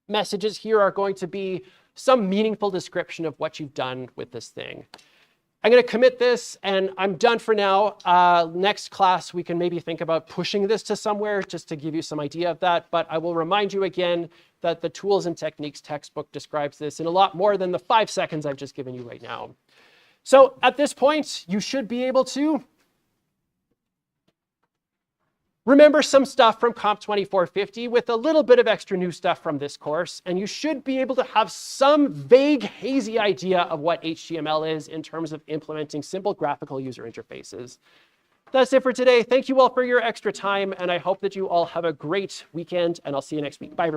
Messages here are going to be some meaningful description of what you've done with this thing. I'm going to commit this, and I'm done for now. Next class, we can maybe think about pushing this to somewhere just to give you some idea of that. But I will remind you again that the Tools and Techniques textbook describes this in a lot more than the 5 seconds I've just given you right now. So at this point, you should be able to remember some stuff from Comp 2450 with a little bit of extra new stuff from this course, and you should be able to have some vague, hazy idea of what HTML is in terms of implementing simple graphical user interfaces. That's it for today. Thank you all for your extra time, and I hope that you all have a great weekend, and I'll see you next week. Bye, everybody.